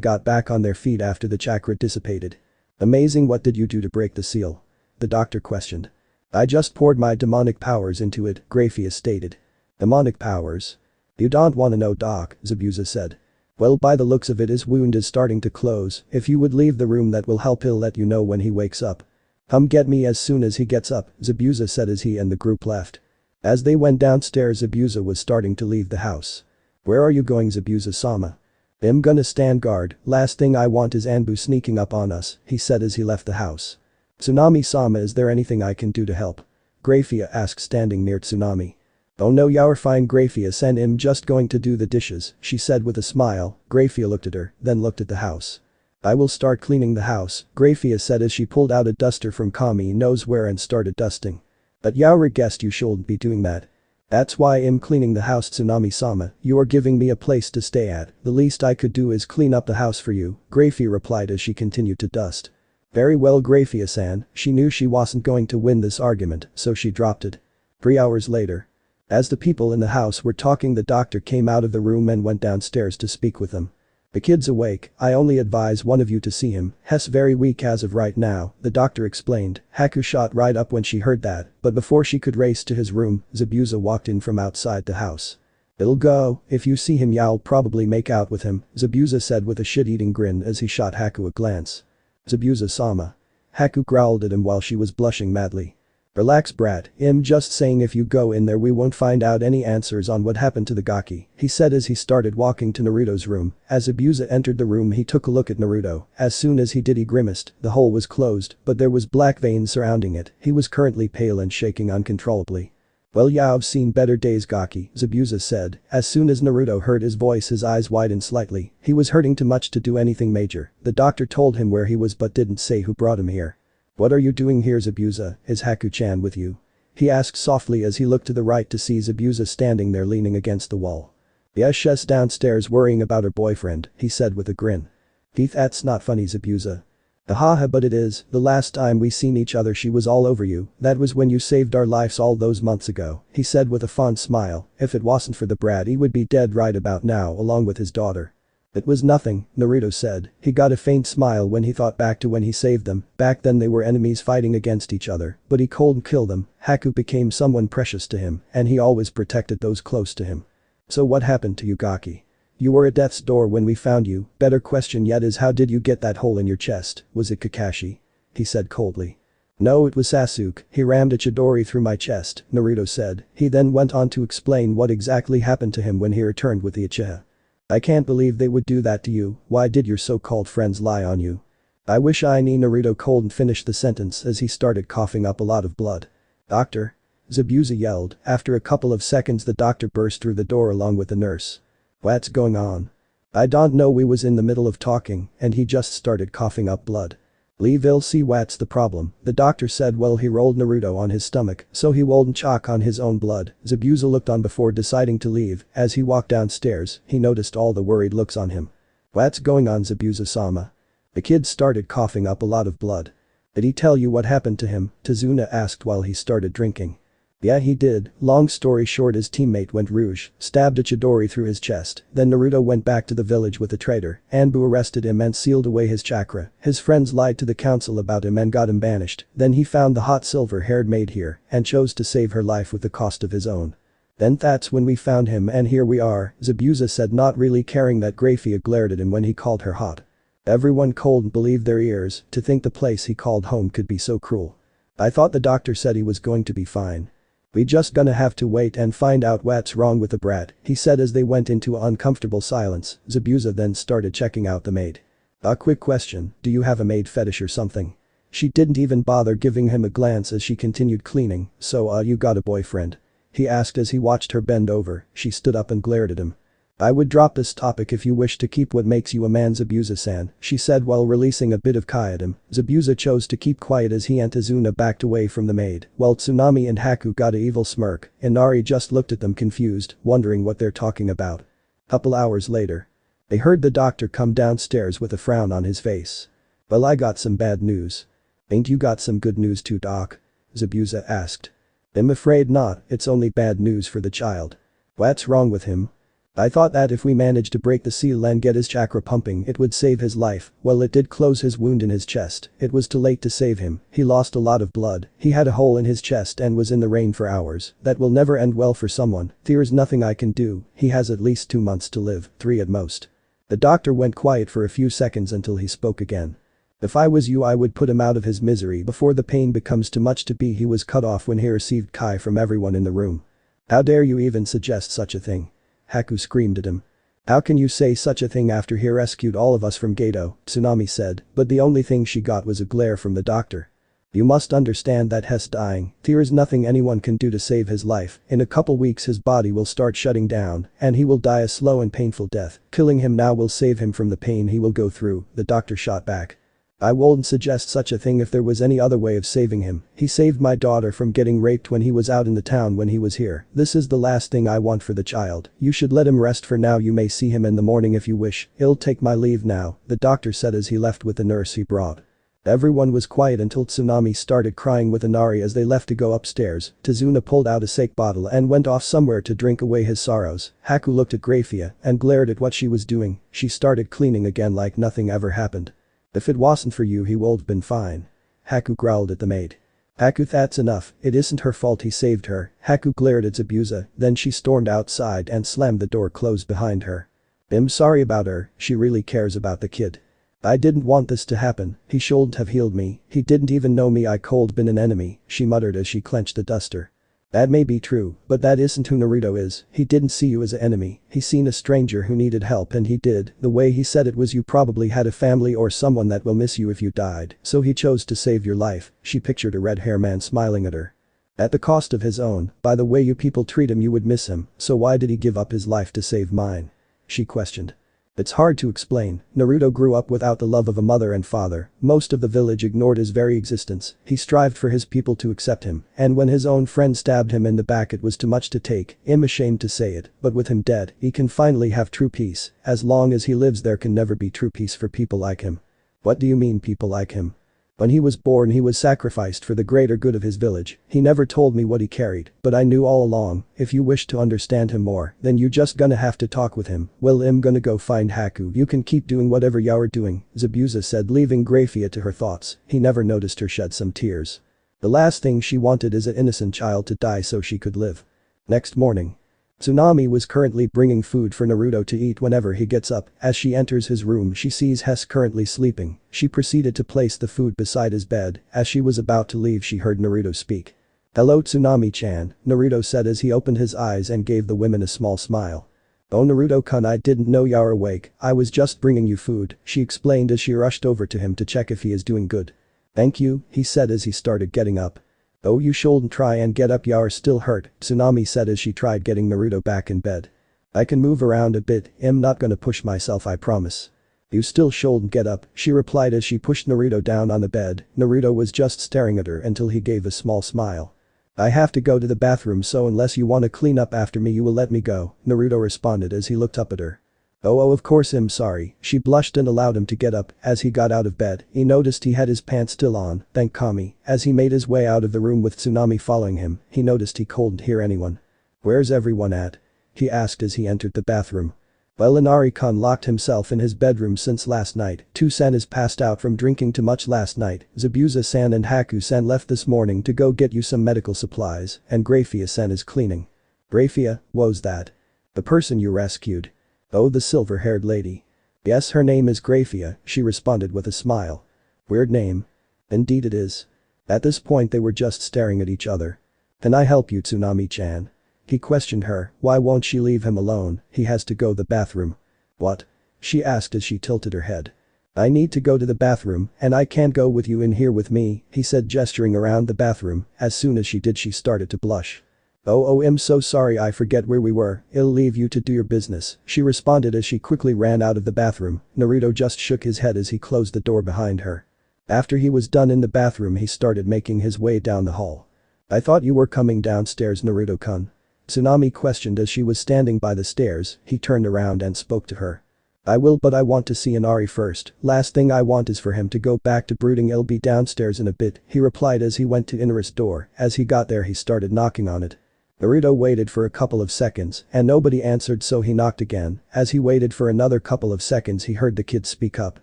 got back on their feet after the chakra dissipated. Amazing, what did you do to break the seal? The doctor questioned. I just poured my demonic powers into it, Grayfia stated. Demonic powers? You don't wanna know, doc, Zabuza said. Well, by the looks of it his wound is starting to close. If you would leave the room that will help, he'll let you know when he wakes up. Come get me as soon as he gets up, Zabuza said as he and the group left. As they went downstairs Zabuza was starting to leave the house. Where are you going, Zabuza-sama? I'm gonna stand guard, last thing I want is Anbu sneaking up on us, he said as he left the house. Tsunami-sama, is there anything I can do to help? Grayfia asked standing near Tsunami. Oh no, you're fine, Grayfia-san, I'm just going to do the dishes, she said with a smile. Grayfia looked at her, then looked at the house. I will start cleaning the house, Grayfia said as she pulled out a duster from Kami knows where and started dusting. But Yaoru guessed you shouldn't be doing that. That's why I'm cleaning the house, Tsunami-sama. You are giving me a place to stay at. The least I could do is clean up the house for you, Grayfia replied as she continued to dust. Very well, Grayfia-san. She knew she wasn't going to win this argument, so she dropped it. 3 hours later. As the people in the house were talking, the doctor came out of the room and went downstairs to speak with them. The kid's awake, I only advise one of you to see him, he's very weak as of right now, the doctor explained. Haku shot right up when she heard that, but before she could race to his room, Zabuza walked in from outside the house. It'll go, if you see him you'll probably make out with him, Zabuza said with a shit-eating grin as he shot Haku a glance. Zabuza-sama. Haku growled at him while she was blushing madly. Relax, brat, I'm just saying if you go in there we won't find out any answers on what happened to the Gaki, he said as he started walking to Naruto's room. As Zabuza entered the room he took a look at Naruto. As soon as he did he grimaced. The hole was closed, but there was black veins surrounding it. He was currently pale and shaking uncontrollably. Well, yeah, I've seen better days, Gaki, Zabuza said. As soon as Naruto heard his voice his eyes widened slightly. He was hurting too much to do anything major. The doctor told him where he was but didn't say who brought him here. What are you doing here, Zabuza? Is Haku-chan with you? He asked softly as he looked to the right to see Zabuza standing there leaning against the wall. Yes, she's downstairs worrying about her boyfriend, he said with a grin. Keith, that's not funny, Zabuza. Haha, but it is. The last time we seen each other she was all over you. That was when you saved our lives all those months ago, he said with a fond smile. If it wasn't for the brat he would be dead right about now along with his daughter. It was nothing, Naruto said. He got a faint smile when he thought back to when he saved them. Back then they were enemies fighting against each other, but he cold killed them. Haku became someone precious to him, and he always protected those close to him. So what happened to you, Gaki? You were at death's door when we found you. Better question yet is how did you get that hole in your chest? Was it Kakashi? He said coldly. No, it was Sasuke. He rammed a Chidori through my chest, Naruto said. He then went on to explain what exactly happened to him when he returned with the Uchiha. I can't believe they would do that to you. Why did your so-called friends lie on you? I wish I knew. Naruto cold finished the sentence as he started coughing up a lot of blood. Doctor? Zabuza yelled. After a couple of seconds the doctor burst through the door along with the nurse. What's going on? I don't know, we was in the middle of talking and he just started coughing up blood. We'll see what's the problem, the doctor said while he rolled Naruto on his stomach so he wouldn't choke on his own blood. Zabuza looked on before deciding to leave. As he walked downstairs, he noticed all the worried looks on him. What's going on, Zabuza-sama? The kid started coughing up a lot of blood. Did he tell you what happened to him? Tazuna asked while he started drinking. Yeah, he did. Long story short, his teammate went rouge, stabbed a Chidori through his chest. Then Naruto went back to the village with the traitor. Anbu arrested him and sealed away his chakra. His friends lied to the council about him and got him banished. Then he found the hot silver-haired maid here and chose to save her life with the cost of his own. Then that's when we found him and here we are, Zabuza said, not really caring that Grayfia glared at him when he called her hot. Everyone cold believed their ears. To think the place he called home could be so cruel. I thought the doctor said he was going to be fine. We just gonna have to wait and find out what's wrong with the brat, he said as they went into uncomfortable silence. Zabuza then started checking out the maid. A quick question, do you have a maid fetish or something? She didn't even bother giving him a glance as she continued cleaning. So you got a boyfriend? He asked as he watched her bend over. She stood up and glared at him. I would drop this topic if you wish to keep what makes you a man, Zabuza-san, she said while releasing a bit of kai at him. Zabuza chose to keep quiet as he and Tazuna backed away from the maid, while Tsunami and Haku got an evil smirk. Inari just looked at them confused, wondering what they're talking about. Couple hours later. They heard the doctor come downstairs with a frown on his face. Well, I got some bad news. Ain't you got some good news too, doc? Zabuza asked. I'm afraid not, it's only bad news for the child. What's wrong with him? I thought that if we managed to break the seal and get his chakra pumping it would save his life. Well, it did close his wound in his chest. It was too late to save him. He lost a lot of blood. He had a hole in his chest and was in the rain for hours. That will never end well for someone. There's nothing I can do. He has at least 2 months to live, 3 at most. The doctor went quiet for a few seconds until he spoke again. If I was you I would put him out of his misery before the pain becomes too much to be. He was cut off when he received kai from everyone in the room. How dare you even suggest such a thing? Haku screamed at him. How can you say such a thing after he rescued all of us from Gato, Tsunami said, but the only thing she got was a glare from the doctor. You must understand that he's dying. There is nothing anyone can do to save his life. In a couple weeks his body will start shutting down and he will die a slow and painful death. Killing him now will save him from the pain he will go through, the doctor shot back. I wouldn't suggest such a thing if there was any other way of saving him. He saved my daughter from getting raped when he was out in the town when he was here. This is the last thing I want for the child. You should let him rest for now. You may see him in the morning if you wish. I'll take my leave now," the doctor said as he left with the nurse he brought. Everyone was quiet until Tsunami started crying with Inari as they left to go upstairs. Tazuna pulled out a sake bottle and went off somewhere to drink away his sorrows. Haku looked at Grayfia and glared at what she was doing. She started cleaning again like nothing ever happened. "If it wasn't for you he would've been fine." Haku growled at the maid. "Haku, that's enough, it isn't her fault he saved her." Haku glared at Zabuza, then she stormed outside and slammed the door closed behind her. "I'm sorry about her, she really cares about the kid. I didn't want this to happen, he shouldn't have healed me, he didn't even know me, I could been an enemy," she muttered as she clenched the duster. "That may be true, but that isn't who Naruto is. He didn't see you as an enemy, he seen a stranger who needed help and he did. The way he said it was you probably had a family or someone that will miss you if you died, so he chose to save your life." She pictured a red hair man smiling at her. "At the cost of his own, by the way you people treat him you would miss him, so why did he give up his life to save mine?" she questioned. It's hard to explain. Naruto grew up without the love of a mother and father. Most of the village ignored his very existence. He strived for his people to accept him, and when his own friend stabbed him in the back it was too much to take. I'm ashamed to say it, but with him dead, he can finally have true peace. As long as he lives there can never be true peace for people like him. What do you mean people like him? When he was born he was sacrificed for the greater good of his village. He never told me what he carried, but I knew all along. If you wish to understand him more, then you just gonna have to talk with him. Well, I'm gonna go find Haku. You can keep doing whatever you're doing," Zabuza said, leaving Grayfia to her thoughts. He never noticed her shed some tears. The last thing she wanted is an innocent child to die so she could live. Next morning. Tsunami was currently bringing food for Naruto to eat whenever he gets up. As she enters his room she sees Hess currently sleeping. She proceeded to place the food beside his bed. As she was about to leave she heard Naruto speak. "Hello Tsunami-chan," Naruto said as he opened his eyes and gave the women a small smile. "Oh Naruto-kun, I didn't know you're awake, I was just bringing you food," she explained as she rushed over to him to check if he is doing good. "Thank you," he said as he started getting up. "Oh, you shouldn't try and get up, you're still hurt," Tsunami said as she tried getting Naruto back in bed. "I can move around a bit, I'm not gonna push myself, I promise." "You still shouldn't get up," she replied as she pushed Naruto down on the bed. Naruto was just staring at her until he gave a small smile. "I have to go to the bathroom, so unless you want to clean up after me you will let me go," Naruto responded as he looked up at her. Oh of course I'm sorry," she blushed and allowed him to get up. As he got out of bed, he noticed he had his pants still on. Thank Kami. As he made his way out of the room with Tsunami following him, he noticed he couldn't hear anyone. "Where's everyone at?" he asked as he entered the bathroom. "Well, Inari-kun locked himself in his bedroom since last night. Two-san is passed out from drinking too much last night. Zabuza-san and Haku-san left this morning to go get you some medical supplies, and Grayfia-san is cleaning." "Grayfia, who's that?" "The person you rescued." "Oh, the silver-haired lady." "Yes, her name is Grayfia," she responded with a smile. "Weird name." "Indeed it is." At this point they were just staring at each other. "Can I help you, Tsunami-chan?" he questioned her. Why won't she leave him alone? He has to go to the bathroom. "What?" she asked as she tilted her head. "I need to go to the bathroom, and I can't go with you in here with me," he said, gesturing around the bathroom. As soon as she did she started to blush. Oh, I'm so sorry, I forget where we were, I'll leave you to do your business," she responded as she quickly ran out of the bathroom. Naruto just shook his head as he closed the door behind her. After he was done in the bathroom he started making his way down the hall. "I thought you were coming downstairs, Naruto-kun?" Tsunami questioned as she was standing by the stairs. He turned around and spoke to her. "I will, but I want to see Inari first. Last thing I want is for him to go back to brooding. I'll be downstairs in a bit," he replied as he went to Inari's door. As he got there he started knocking on it. Naruto waited for a couple of seconds and nobody answered, so he knocked again. As he waited for another couple of seconds he heard the kid speak up.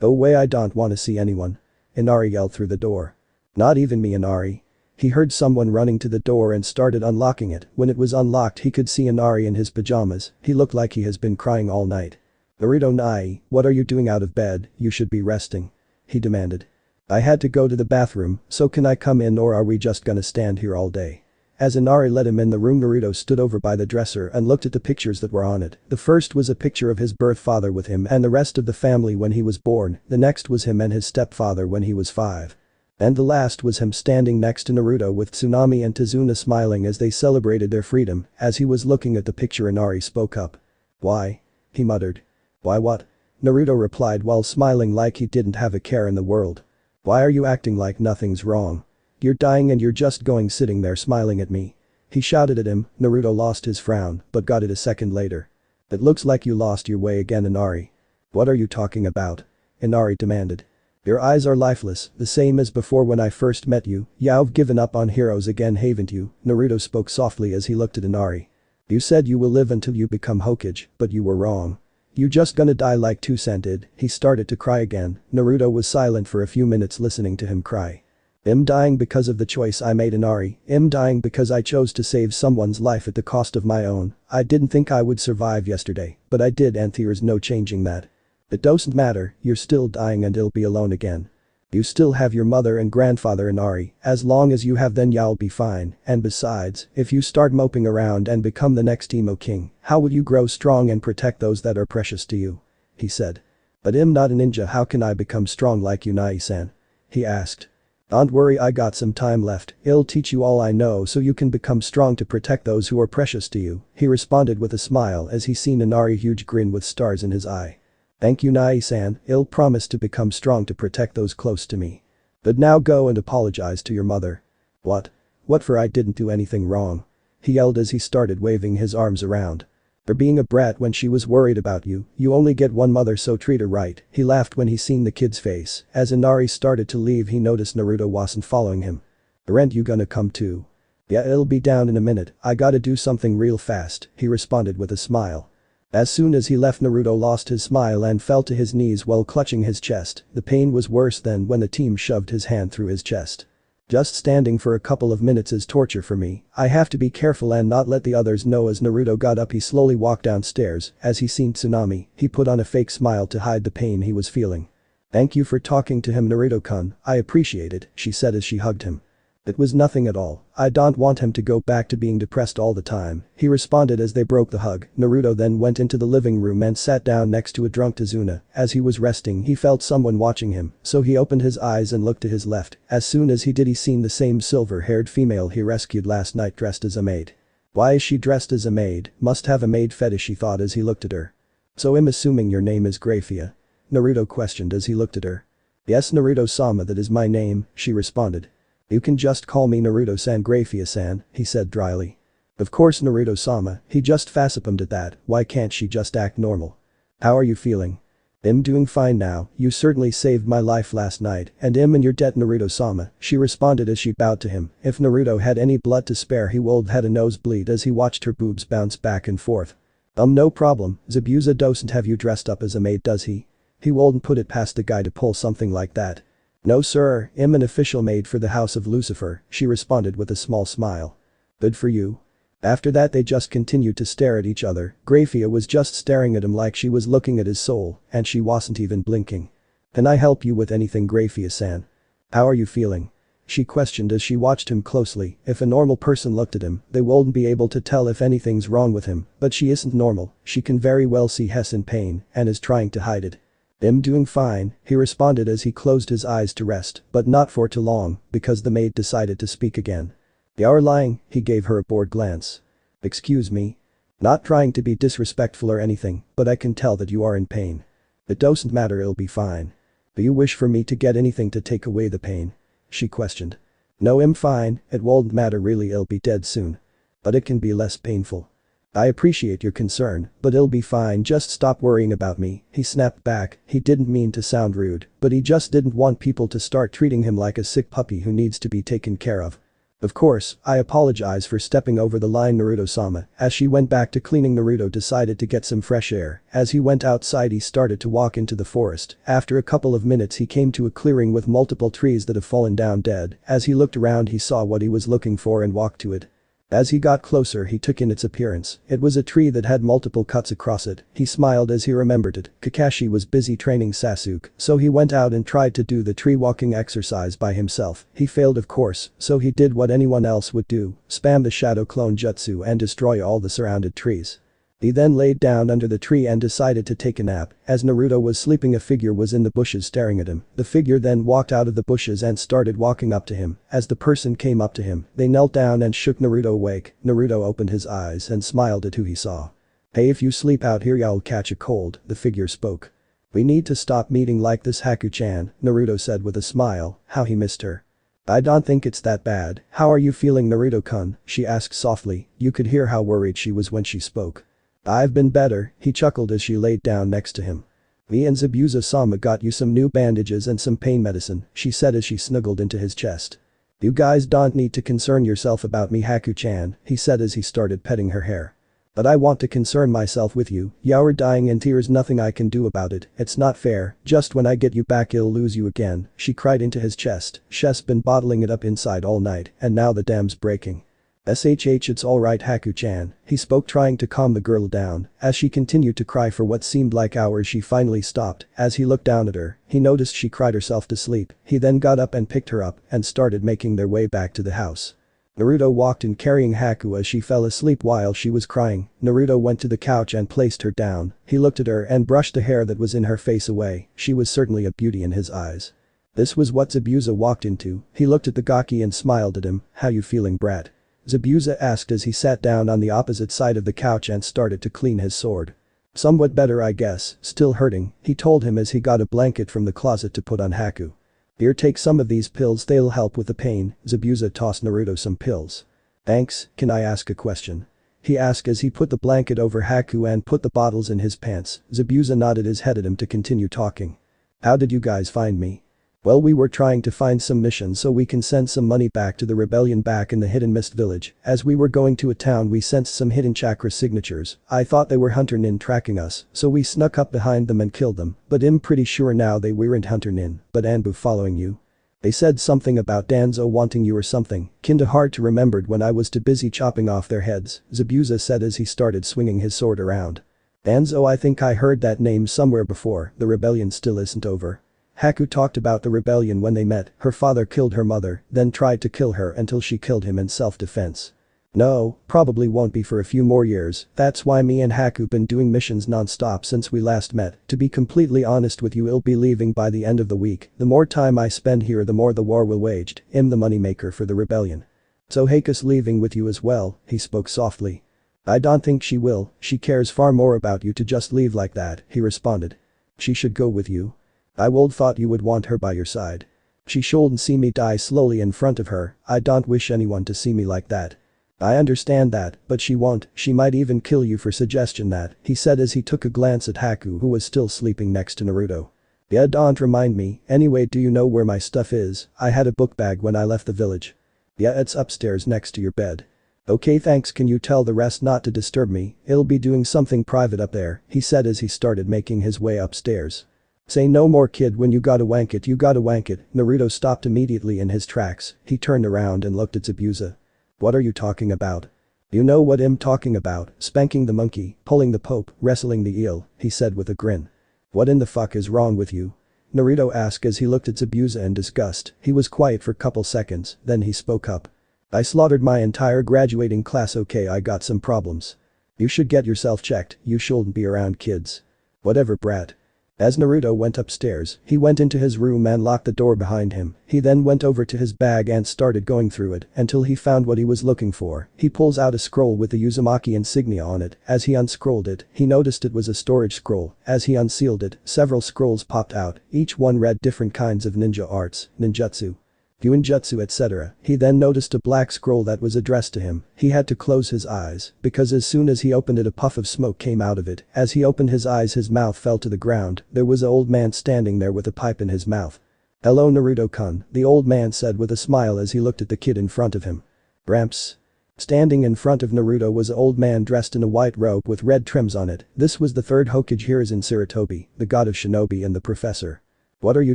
"Oh wait, I don't want to see anyone," Inari yelled through the door. "Not even me, Inari." He heard someone running to the door and started unlocking it. When it was unlocked he could see Inari in his pajamas. He looked like he has been crying all night. "Naruto Nai, what are you doing out of bed? You should be resting," he demanded. "I had to go to the bathroom, so can I come in or are we just gonna stand here all day?" As Inari let him in the room, Naruto stood over by the dresser and looked at the pictures that were on it. The first was a picture of his birth father with him and the rest of the family when he was born. The next was him and his stepfather when he was 5. And the last was him standing next to Naruto with Tsunami and Tazuna smiling as they celebrated their freedom. As he was looking at the picture Inari spoke up. "Why?" he muttered. "Why what?" Naruto replied while smiling like he didn't have a care in the world. Why are you acting like nothing's wrong? You're dying and you're just going sitting there smiling at me. He shouted at him. Naruto lost his frown, but got it a second later. It looks like you lost your way again, Inari. What are you talking about? Inari demanded. Your eyes are lifeless, the same as before when I first met you. You've given up on heroes again, haven't you? Naruto spoke softly as he looked at Inari. You said you will live until you become Hokage, but you were wrong. You just gonna die like Toussaint did. He started to cry again. Naruto was silent for a few minutes listening to him cry. I'm dying because of the choice I made, Inari. I'm dying because I chose to save someone's life at the cost of my own. I didn't think I would survive yesterday, but I did, and there's no changing that. It doesn't matter, you're still dying and you'll be alone again. You still have your mother and grandfather, Inari. As long as you have, then you'll be fine, and besides, if you start moping around and become the next emo king, how will you grow strong and protect those that are precious to you? He said. But I'm not a ninja, how can I become strong like you, Nai-san? He asked. Don't worry, I got some time left. I'll teach you all I know so you can become strong to protect those who are precious to you, he responded with a smile as he seen Inari's huge grin with stars in his eye. Thank you, Nai-san, I'll promise to become strong to protect those close to me. But now go and apologize to your mother. What? What for? I didn't do anything wrong. He yelled as he started waving his arms around. For being a brat when she was worried about you, you only get one mother, so treat her right. He laughed when he seen the kid's face. As Inari started to leave, he noticed Naruto wasn't following him. Aren't you gonna come too? Yeah, it'll be down in a minute, I gotta do something real fast, he responded with a smile. As soon as he left, Naruto lost his smile and fell to his knees while clutching his chest. The pain was worse than when the team shoved his hand through his chest. Just standing for a couple of minutes is torture for me. I have to be careful and not let the others know. As Naruto got up, he slowly walked downstairs. As he seen Tsunami, he put on a fake smile to hide the pain he was feeling. Thank you for talking to him, Naruto-kun, I appreciate it, she said as she hugged him. It was nothing at all. I don't want him to go back to being depressed all the time, he responded as they broke the hug. Naruto then went into the living room and sat down next to a drunk Tazuna. As he was resting, he felt someone watching him, so he opened his eyes and looked to his left. As soon as he did, he seen the same silver-haired female he rescued last night dressed as a maid. Why is she dressed as a maid? Must have a maid fetish, he thought as he looked at her. So I'm assuming your name is Grayfia? Naruto questioned as he looked at her. Yes, Naruto-sama, that is my name, she responded. You can just call me Naruto-san. Grayfia-san, he said dryly. Of course, Naruto-sama, he just facepalmed at that. Why can't she just act normal? How are you feeling? I'm doing fine now, you certainly saved my life last night, and I'm in your debt, Naruto-sama, she responded as she bowed to him. If Naruto had any blood to spare, he would had a nosebleed as he watched her boobs bounce back and forth. No problem, Zabuza doesn't have you dressed up as a maid, does he? He wouldn't put it past the guy to pull something like that. No sir, I'm an official maid for the House of Lucifer, she responded with a small smile. Good for you. After that they just continued to stare at each other. Grayfia was just staring at him like she was looking at his soul, and she wasn't even blinking. Can I help you with anything, Grayfia-san? How are you feeling? She questioned as she watched him closely. If a normal person looked at him, they wouldn't be able to tell if anything's wrong with him, but she isn't normal. She can very well see he's in pain and is trying to hide it. I'm doing fine, he responded as he closed his eyes to rest, but not for too long, because the maid decided to speak again. You're lying, he gave her a bored glance. Excuse me? Not trying to be disrespectful or anything, but I can tell that you are in pain. It doesn't matter, it'll be fine. Do you wish for me to get anything to take away the pain? She questioned. No, I'm fine, it won't matter really, I'll be dead soon. But it can be less painful. I appreciate your concern, but it'll be fine, just stop worrying about me, he snapped back. He didn't mean to sound rude, but he just didn't want people to start treating him like a sick puppy who needs to be taken care of. Of course, I apologize for stepping over the line, Naruto-sama. As she went back to cleaning, Naruto decided to get some fresh air. As he went outside, he started to walk into the forest. After a couple of minutes, he came to a clearing with multiple trees that have fallen down dead. As he looked around, he saw what he was looking for and walked to it. As he got closer, he took in its appearance. It was a tree that had multiple cuts across it. He smiled as he remembered it. Kakashi was busy training Sasuke, so he went out and tried to do the tree walking exercise by himself. He failed, of course, so he did what anyone else would do, spam the shadow clone jutsu and destroy all the surrounded trees. He then laid down under the tree and decided to take a nap. As Naruto was sleeping, a figure was in the bushes staring at him. The figure then walked out of the bushes and started walking up to him. As the person came up to him, they knelt down and shook Naruto awake. Naruto opened his eyes and smiled at who he saw. Hey, if you sleep out here, you'll catch a cold, the figure spoke. We need to stop meeting like this, Haku-chan, Naruto said with a smile. How he missed her. I don't think it's that bad. How are you feeling, Naruto-kun? She asked softly. You could hear how worried she was when she spoke. I've been better, he chuckled as she laid down next to him. Me and Zabuza-sama got you some new bandages and some pain medicine, she said as she snuggled into his chest. You guys don't need to concern yourself about me, Haku-chan, he said as he started petting her hair. But I want to concern myself with you. You're dying in tears, nothing I can do about it, it's not fair, just when I get you back I'll lose you again, she cried into his chest. She's been bottling it up inside all night, and now the dam's breaking. SHH, it's alright, Haku-chan, he spoke, trying to calm the girl down. As she continued to cry for what seemed like hours, she finally stopped. As he looked down at her, he noticed she cried herself to sleep. He then got up and picked her up and started making their way back to the house. Naruto walked in carrying Haku as she fell asleep while she was crying. Naruto went to the couch and placed her down. He looked at her and brushed the hair that was in her face away. She was certainly a beauty in his eyes. This was what Zabuza walked into. He looked at the gaki and smiled at him. How you feeling, brat? Zabuza asked as he sat down on the opposite side of the couch and started to clean his sword. Somewhat better, I guess, still hurting, he told him as he got a blanket from the closet to put on Haku. Here, take some of these pills, they'll help with the pain. Zabuza tossed Naruto some pills. Thanks, can I ask a question? He asked as he put the blanket over Haku and put the bottles in his pants. Zabuza nodded his head at him to continue talking. How did you guys find me? Well, we were trying to find some missions so we can send some money back to the rebellion back in the Hidden Mist village. As we were going to a town we sensed some hidden chakra signatures. I thought they were Hunter Nin tracking us, so we snuck up behind them and killed them, but I'm pretty sure now they weren't Hunter Nin, but Anbu following you. They said something about Danzo wanting you or something, kinda hard to remember when I was too busy chopping off their heads, Zabuza said as he started swinging his sword around. Danzo, I think I heard that name somewhere before, the rebellion still isn't over. Haku talked about the rebellion when they met. Her father killed her mother, then tried to kill her until she killed him in self-defense. No, probably won't be for a few more years. That's why me and Haku been doing missions non-stop since we last met. To be completely honest with you, I'll be leaving by the end of the week. The more time I spend here, the more the war will waged. I'm the moneymaker for the rebellion. So Haku's leaving with you as well, he spoke softly. I don't think she will, she cares far more about you to just leave like that, he responded. She should go with you. I would thought you would want her by your side. She shouldn't see me die slowly in front of her. I don't wish anyone to see me like that. I understand that, but she won't, she might even kill you for suggestion that, he said as he took a glance at Haku who was still sleeping next to Naruto. Yeah, don't remind me, anyway, do you know where my stuff is? I had a book bag when I left the village. Yeah, it's upstairs next to your bed. Okay, thanks, can you tell the rest not to disturb me? I'll be doing something private up there, he said as he started making his way upstairs. Say no more, kid, when you gotta wank it you gotta wank it. Naruto stopped immediately in his tracks. He turned around and looked at Zabuza. What are you talking about? You know what I'm talking about, spanking the monkey, pulling the pope, wrestling the eel, he said with a grin. What in the fuck is wrong with you? Naruto asked as he looked at Zabuza in disgust. He was quiet for couple seconds, then he spoke up. I slaughtered my entire graduating class, okay, I got some problems. You should get yourself checked, you shouldn't be around kids. Whatever, brat. As Naruto went upstairs, he went into his room and locked the door behind him. He then went over to his bag and started going through it until he found what he was looking for. He pulls out a scroll with the Uzumaki insignia on it. As he unscrolled it, he noticed it was a storage scroll. As he unsealed it, several scrolls popped out. Each one read different kinds of ninja arts, ninjutsu, Gyuinjutsu, etc. He then noticed a black scroll that was addressed to him. He had to close his eyes, because as soon as he opened it a puff of smoke came out of it. As he opened his eyes his mouth fell to the ground. There was an old man standing there with a pipe in his mouth. Hello, Naruto-kun, the old man said with a smile as he looked at the kid in front of him. Gramps. Standing in front of Naruto was an old man dressed in a white robe with red trims on it. This was the third Hokage Hiruzen Sarutobi, the god of shinobi and the professor. What are you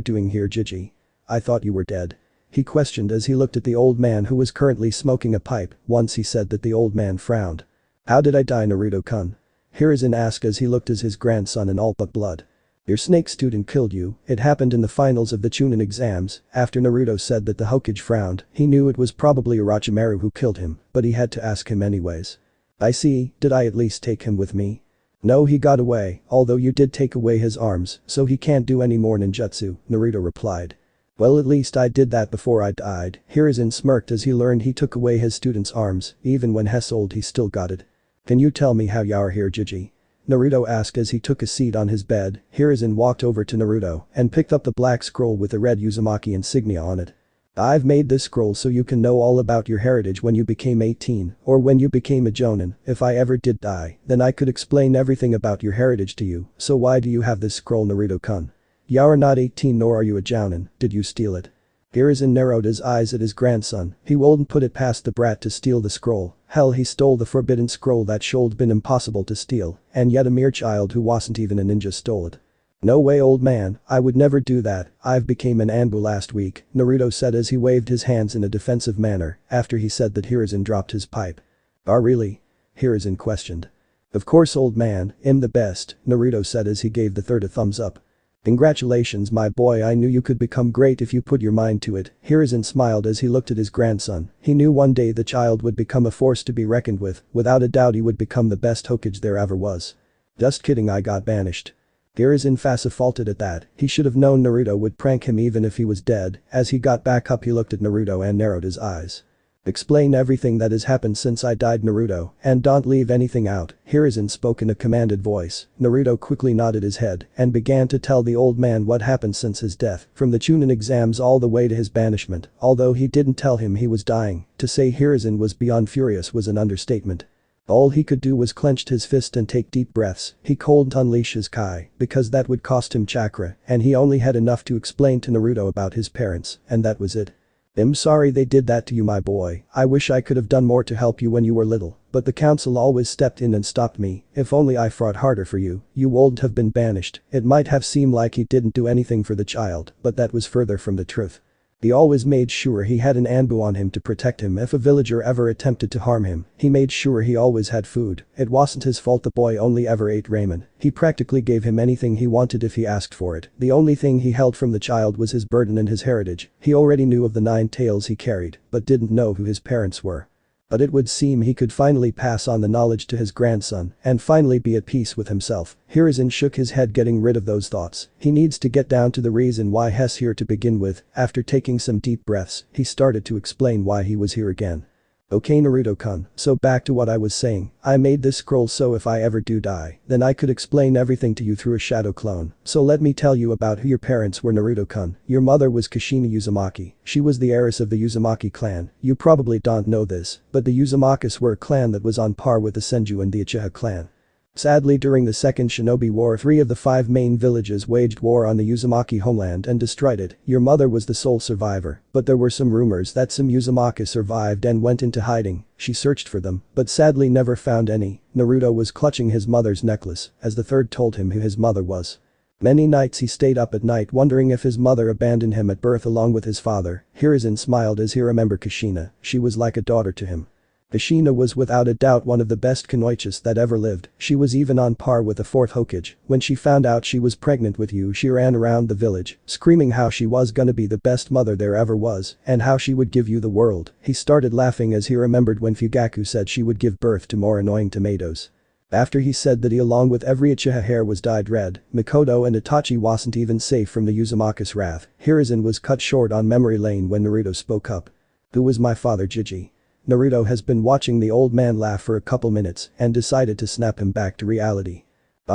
doing here, Jiji? I thought you were dead. He questioned as he looked at the old man who was currently smoking a pipe. Once he said that the old man frowned. How did I die, Naruto-kun? Hiruzen asked as he looked at his grandson in all but blood. Your snake student killed you. It happened in the finals of the Chunin exams. After Naruto said that the Hokage frowned, he knew it was probably Orochimaru who killed him, but he had to ask him anyways. I see, did I at least take him with me? No, he got away, although you did take away his arms, so he can't do any more ninjutsu, Naruto replied. Well, at least I did that before I died. Hiruzen smirked as he learned he took away his student's arms. Even when Hess old he still got it. Can you tell me how you're here, Jiji? Naruto asked as he took a seat on his bed. Hiruzen walked over to Naruto and picked up the black scroll with the red Uzumaki insignia on it. I've made this scroll so you can know all about your heritage when you became 18, or when you became a jonin. If I ever did die, then I could explain everything about your heritage to you, so why do you have this scroll, Naruto-kun? You're not 18 nor are you a jounin, did you steal it? Hiruzen narrowed his eyes at his grandson. He wouldn't put it past the brat to steal the scroll. Hell, he stole the forbidden scroll that should've been impossible to steal, and yet a mere child who wasn't even a ninja stole it. No way, old man, I would never do that. I've became an Anbu last week, Naruto said as he waved his hands in a defensive manner after he said that Hiruzen dropped his pipe. Oh really? Hiruzen questioned. Of course, old man, I'm the best, Naruto said as he gave the third a thumbs up. Congratulations, my boy, I knew you could become great if you put your mind to it. Hiruzen smiled as he looked at his grandson. He knew one day the child would become a force to be reckoned with. Without a doubt he would become the best Hokage there ever was. Just kidding, I got banished. Hiruzen faulted at that. He should have known Naruto would prank him even if he was dead. As he got back up he looked at Naruto and narrowed his eyes. Explain everything that has happened since I died, Naruto, and don't leave anything out. Hiruzen spoke in a commanded voice. Naruto quickly nodded his head and began to tell the old man what happened since his death, from the Chunin exams all the way to his banishment. Although he didn't tell him he was dying, to say Hiruzen was beyond furious was an understatement. All he could do was clenched his fist and take deep breaths. He couldn't unleash his Kai, because that would cost him chakra, and he only had enough to explain to Naruto about his parents, and that was it. I'm sorry they did that to you, my boy. I wish I could have done more to help you when you were little, but the council always stepped in and stopped me. If only I fought harder for you, you wouldn't have been banished. It might have seemed like he didn't do anything for the child, but that was further from the truth. He always made sure he had an Anbu on him to protect him if a villager ever attempted to harm him. He made sure he always had food. It wasn't his fault the boy only ever ate ramen. He practically gave him anything he wanted if he asked for it. The only thing he held from the child was his burden and his heritage. He already knew of the 9 tails he carried, but didn't know who his parents were. But it would seem he could finally pass on the knowledge to his grandson and finally be at peace with himself. Hiruzen shook his head, getting rid of those thoughts. He needs to get down to the reason why he's here to begin with. After taking some deep breaths, he started to explain why he was here again. Okay, Naruto-kun, so back to what I was saying. I made this scroll so if I ever do die, then I could explain everything to you through a shadow clone. So let me tell you about who your parents were, Naruto-kun. Your mother was Kushina Uzumaki. She was the heiress of the Uzumaki clan. You probably don't know this, but the Uzumakis were a clan that was on par with the Senju and the Uchiha clan. Sadly, during the Second Shinobi War, 3 of the 5 main villages waged war on the Uzumaki homeland and destroyed it. Your mother was the sole survivor, but there were some rumors that some Uzumaki survived and went into hiding. She searched for them, but sadly never found any. Naruto was clutching his mother's necklace as the third told him who his mother was. Many nights he stayed up at night wondering if his mother abandoned him at birth along with his father. Hiruzen smiled as he remembered Kushina. She was like a daughter to him. Kushina was without a doubt one of the best kunoichis that ever lived. She was even on par with the 4th Hokage. When she found out she was pregnant with you, she ran around the village, screaming how she was gonna be the best mother there ever was, and how she would give you the world. He started laughing as he remembered when Fugaku said she would give birth to more annoying tomatoes. After he said that he along with every Uchiha hair was dyed red, Mikoto and Itachi wasn't even safe from the Uzumaki's wrath. Hiruzen was cut short on memory lane when Naruto spoke up. Who was my father, Jiji? Naruto has been watching the old man laugh for a couple minutes and decided to snap him back to reality.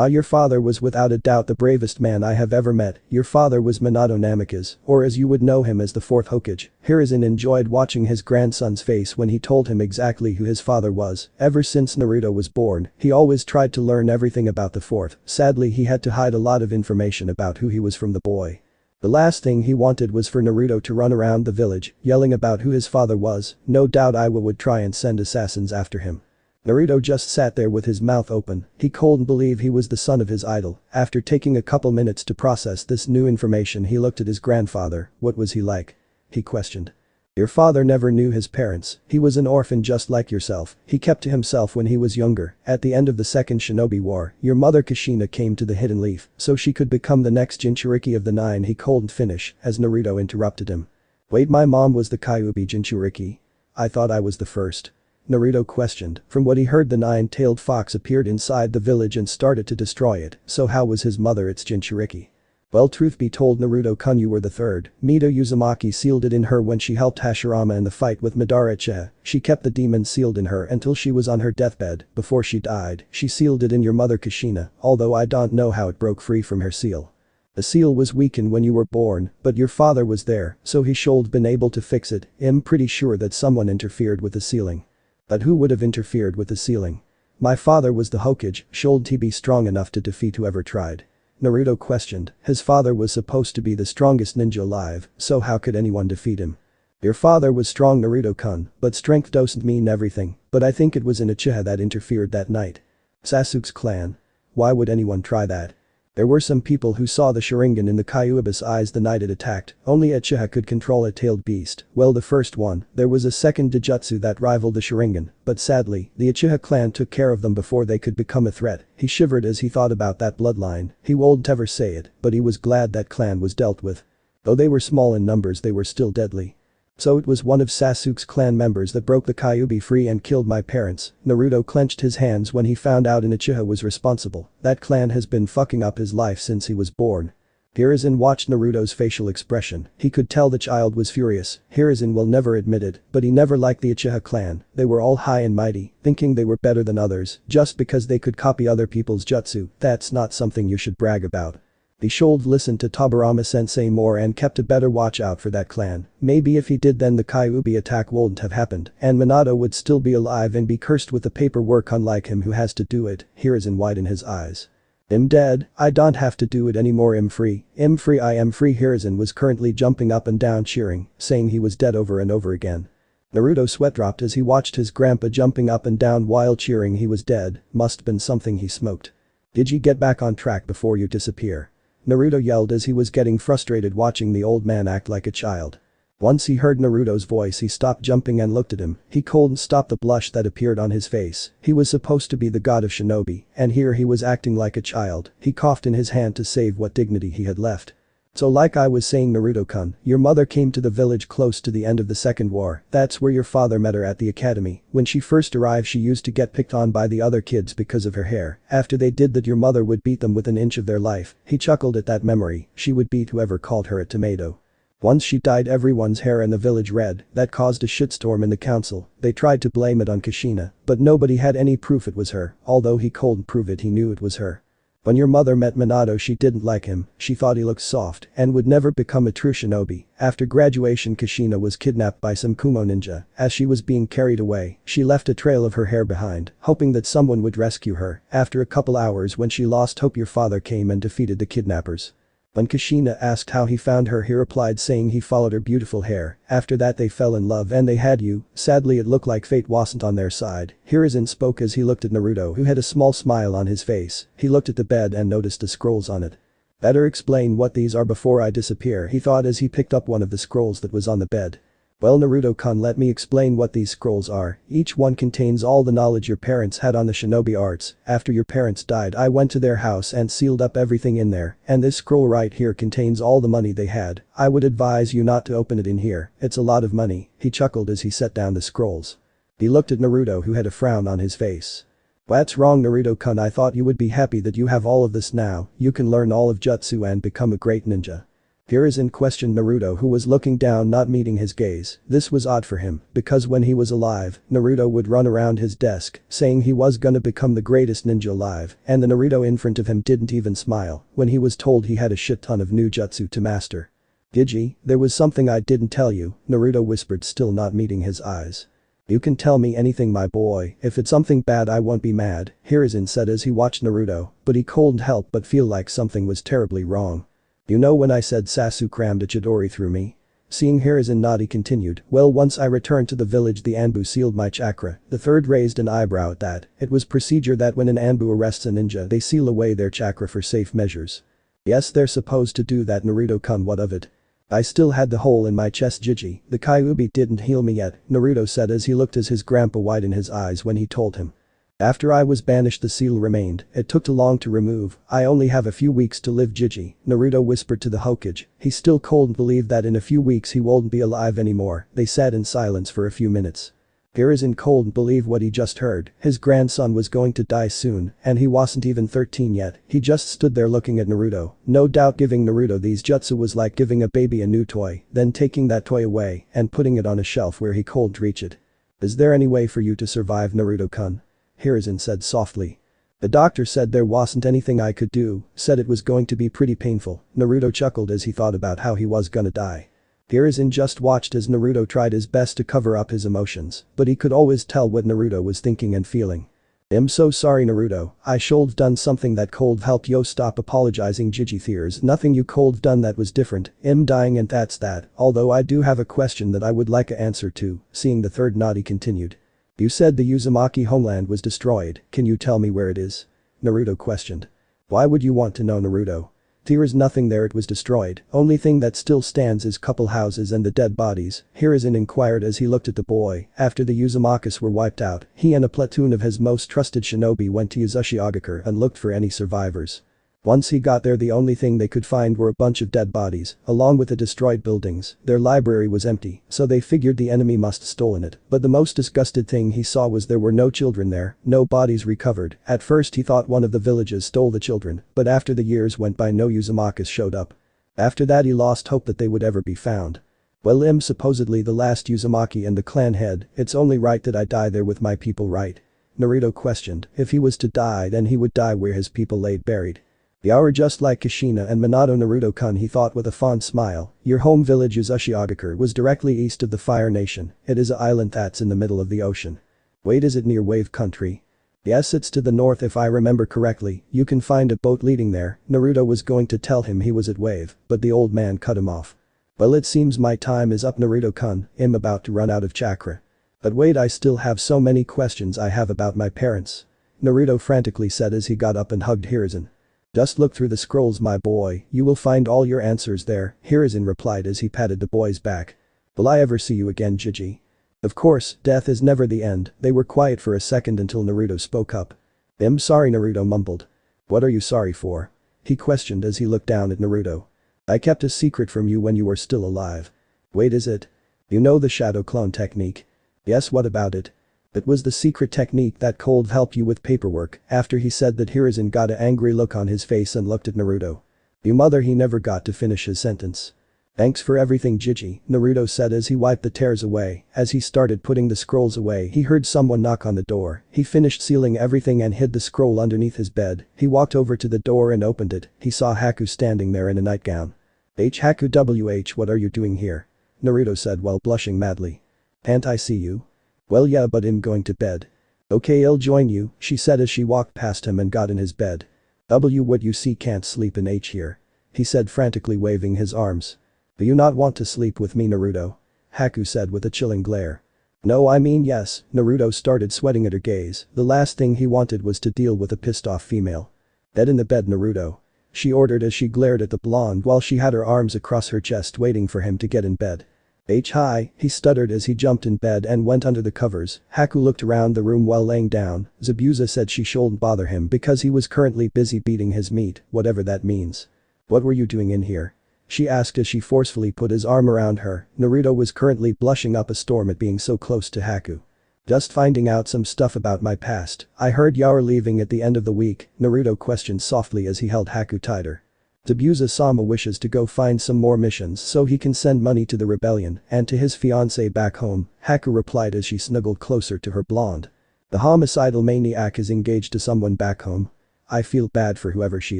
Your father was without a doubt the bravest man I have ever met. Your father was Minato Namikaze, or as you would know him as the 4th Hokage. Hiruzen enjoyed watching his grandson's face when he told him exactly who his father was. Ever since Naruto was born, he always tried to learn everything about the 4th. Sadly, he had to hide a lot of information about who he was from the boy. The last thing he wanted was for Naruto to run around the village, yelling about who his father was. No doubt Iwa would try and send assassins after him. Naruto just sat there with his mouth open. He couldn't believe he was the son of his idol. After taking a couple minutes to process this new information, he looked at his grandfather. What was he like? He questioned. Your father never knew his parents. He was an orphan just like yourself. He kept to himself when he was younger. At the end of the Second Shinobi War, your mother Kushina came to the Hidden Leaf so she could become the next Jinchuriki of the 9. He couldn't finish as Naruto interrupted him. Wait, my mom was the Kyuubi Jinchuriki? I thought I was the first. Naruto questioned. From what he heard, the 9-tailed fox appeared inside the village and started to destroy it, so how was his mother its Jinchuriki? Well, truth be told, Naruto-kun, you were the third. Mito Uzumaki sealed it in her when she helped Hashirama in the fight with Madara Uchiha. She kept the demon sealed in her until she was on her deathbed. Before she died, she sealed it in your mother Kushina, although I don't know how it broke free from her seal. The seal was weakened when you were born, but your father was there, so he should been able to fix it. I'm pretty sure that someone interfered with the sealing. But who would have interfered with the sealing? My father was the Hokage, should he be strong enough to defeat whoever tried? Naruto questioned. His father was supposed to be the strongest ninja alive, so how could anyone defeat him? Your father was strong, Naruto-kun, but strength doesn't mean everything, but I think it was an Uchiha that interfered that night. Sasuke's clan. Why would anyone try that? There were some people who saw the Sharingan in the Kyuubi's eyes the night it attacked. Only Uchiha could control a tailed beast. Well, the first one, there was a second Dijutsu that rivaled the Sharingan, but sadly, the Uchiha clan took care of them before they could become a threat. He shivered as he thought about that bloodline. He wouldn't ever say it, but he was glad that clan was dealt with. Though they were small in numbers, they were still deadly. So it was one of Sasuke's clan members that broke the Kyuubi free and killed my parents. Naruto clenched his hands when he found out an Uchiha was responsible. That clan has been fucking up his life since he was born. Hiruzen watched Naruto's facial expression. He could tell the child was furious. Hiruzen will never admit it, but he never liked the Uchiha clan. They were all high and mighty, thinking they were better than others, just because they could copy other people's jutsu. That's not something you should brag about. He should listen to Tobirama-sensei more and kept a better watch out for that clan. Maybe if he did, then the Kyuubi attack wouldn't have happened, and Minato would still be alive and be cursed with the paperwork, unlike him who has to do it. Hiruzen widened his eyes. I'm dead, I don't have to do it anymore, I'm free, I am free. Hiruzen was currently jumping up and down cheering, saying he was dead over and over again. Naruto sweat dropped as he watched his grandpa jumping up and down while cheering he was dead. Must been something he smoked. Did you get back on track before you disappear? Naruto yelled as he was getting frustrated watching the old man act like a child. Once he heard Naruto's voice, he stopped jumping and looked at him. He couldn't stop the blush that appeared on his face. He was supposed to be the god of shinobi, and here he was acting like a child. He coughed in his hand to save what dignity he had left. So like I was saying, Naruto-kun, your mother came to the village close to the end of the Second War. That's where your father met her, at the academy. When she first arrived, she used to get picked on by the other kids because of her hair. After they did that, your mother would beat them with an inch of their life. He chuckled at that memory. She would beat whoever called her a tomato. Once she dyed everyone's hair in the village red. That caused a shitstorm in the council. They tried to blame it on Kushina, but nobody had any proof it was her. Although he couldn't prove it, he knew it was her. When your mother met Minato, she didn't like him. She thought he looked soft and would never become a true shinobi. After graduation, Kushina was kidnapped by some Kumo ninja. As she was being carried away, she left a trail of her hair behind, hoping that someone would rescue her. After a couple hours, when she lost hope, your father came and defeated the kidnappers. When Kushina asked how he found her, he replied saying he followed her beautiful hair. After that they fell in love and they had you. Sadly, it looked like fate wasn't on their side. Hiruzen spoke as he looked at Naruto, who had a small smile on his face. He looked at the bed and noticed the scrolls on it. Better explain what these are before I disappear, he thought as he picked up one of the scrolls that was on the bed. Well, Naruto-kun, let me explain what these scrolls are. Each one contains all the knowledge your parents had on the shinobi arts. After your parents died, I went to their house and sealed up everything in there, and this scroll right here contains all the money they had. I would advise you not to open it in here. It's a lot of money. He chuckled as he set down the scrolls. He looked at Naruto, who had a frown on his face. What's wrong, Naruto-kun? I thought you would be happy that you have all of this now. You can learn all of jutsu and become a great ninja. Hiruzen questioned Naruto, who was looking down, not meeting his gaze. This was odd for him, because when he was alive, Naruto would run around his desk, saying he was gonna become the greatest ninja alive, and the Naruto in front of him didn't even smile when he was told he had a shit ton of new jutsu to master. Digi, there was something I didn't tell you, Naruto whispered, still not meeting his eyes. You can tell me anything, my boy. If it's something bad, I won't be mad, Hiruzen said as he watched Naruto, but he couldn't help but feel like something was terribly wrong. You know when I said Sasuke crammed a Chidori through me? Seeing Hiruzen nod, he continued, well, once I returned to the village, the Anbu sealed my chakra. The third raised an eyebrow at that. It was procedure that when an Anbu arrests a ninja, they seal away their chakra for safe measures. Yes, they're supposed to do that, Naruto-kun, what of it? I still had the hole in my chest, Jiji. The Kyuubi didn't heal me yet, Naruto said as he looked as his grandpa widened his eyes when he told him. After I was banished, the seal remained. It took too long to remove. I only have a few weeks to live, Jiji, Naruto whispered to the Hokage. He still couldn't believe that in a few weeks he wouldn't be alive anymore. They sat in silence for a few minutes. Hiruzen couldn't believe what he just heard, his grandson was going to die soon, and he wasn't even 13 yet, he just stood there looking at Naruto, no doubt giving Naruto these jutsu was like giving a baby a new toy, then taking that toy away and putting it on a shelf where he couldn't reach it. Is there any way for you to survive, Naruto-kun? Hiruzen said softly. The doctor said there wasn't anything I could do, said it was going to be pretty painful. Naruto chuckled as he thought about how he was gonna die. Hiruzen just watched as Naruto tried his best to cover up his emotions, but he could always tell what Naruto was thinking and feeling. I'm so sorry, Naruto, I should've done something that could've helped yo. Stop apologizing, Gigi. There's nothing you could've done that was different, I'm dying and that's that, although I do have a question that I would like a answer to. Seeing the third nod, he continued. You said the Uzumaki homeland was destroyed, can you tell me where it is? Naruto questioned. Why would you want to know, Naruto? There's nothing there, it was destroyed, only thing that still stands is couple houses and the dead bodies, Hiruzen inquired as he looked at the boy. After the Uzumakas were wiped out, he and a platoon of his most trusted shinobi went to Uzushiogakure and looked for any survivors. Once he got there, the only thing they could find were a bunch of dead bodies, along with the destroyed buildings. Their library was empty, so they figured the enemy must have stolen it, but the most disgusted thing he saw was there were no children there, no bodies recovered. At first he thought one of the villages stole the children, but after the years went by no Uzumakas showed up. After that he lost hope that they would ever be found. Well, I'm supposedly the last Uzumaki and the clan head, it's only right that I die there with my people, right? Naruto questioned. If he was to die, then he would die where his people laid buried. They are just like Kushina and Minato, Naruto-kun, he thought with a fond smile. Your home village Uzushiogakure was directly east of the Fire Nation, it is an island that's in the middle of the ocean. Wait, is it near Wave Country? Yes, it's to the north if I remember correctly, you can find a boat leading there. Naruto was going to tell him he was at Wave, but the old man cut him off. Well, it seems my time is up, Naruto-kun, I'm about to run out of chakra. But wait, I still have so many questions I have about my parents. Naruto frantically said as he got up and hugged Hiruzen. Just look through the scrolls, my boy, you will find all your answers there, Hiruzen replied as he patted the boy's back. Will I ever see you again, Gigi? Of course, death is never the end. They were quiet for a second until Naruto spoke up. I'm sorry, Naruto mumbled. What are you sorry for? He questioned as he looked down at Naruto. I kept a secret from you when you were still alive. Wait, is it? You know the shadow clone technique? Yes, what about it? It was the secret technique that could help you with paperwork. After he said that, Hiruzen got an angry look on his face and looked at Naruto. You mother, he never got to finish his sentence. Thanks for everything, Gigi, Naruto said as he wiped the tears away. As he started putting the scrolls away, he heard someone knock on the door. He finished sealing everything and hid the scroll underneath his bed. He walked over to the door and opened it. He saw Haku standing there in a nightgown. Haku, what are you doing here? Naruto said while blushing madly. Can't I see you? Well, yeah, but I'm going to bed. Okay, I'll join you, she said as she walked past him and got in his bed. What you see can't sleep in here. He said frantically, waving his arms. Do you not want to sleep with me, Naruto? Haku said with a chilling glare. No, I mean yes, Naruto started sweating at her gaze. The last thing he wanted was to deal with a pissed off female. Get in the bed, Naruto, she ordered as she glared at the blonde while she had her arms across her chest waiting for him to get in bed. Hi, he stuttered as he jumped in bed and went under the covers. Haku looked around the room while laying down. Zabuza said she shouldn't bother him because he was currently busy beating his meat, whatever that means. What were you doing in here? She asked as she forcefully put his arm around her. Naruto was currently blushing up a storm at being so close to Haku. Just finding out some stuff about my past. I heard you're leaving at the end of the week, Naruto questioned softly as he held Haku tighter. Zabuza-sama wishes to go find some more missions so he can send money to the rebellion and to his fiancée back home, Haku replied as she snuggled closer to her blonde. The homicidal maniac is engaged to someone back home. I feel bad for whoever she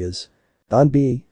is.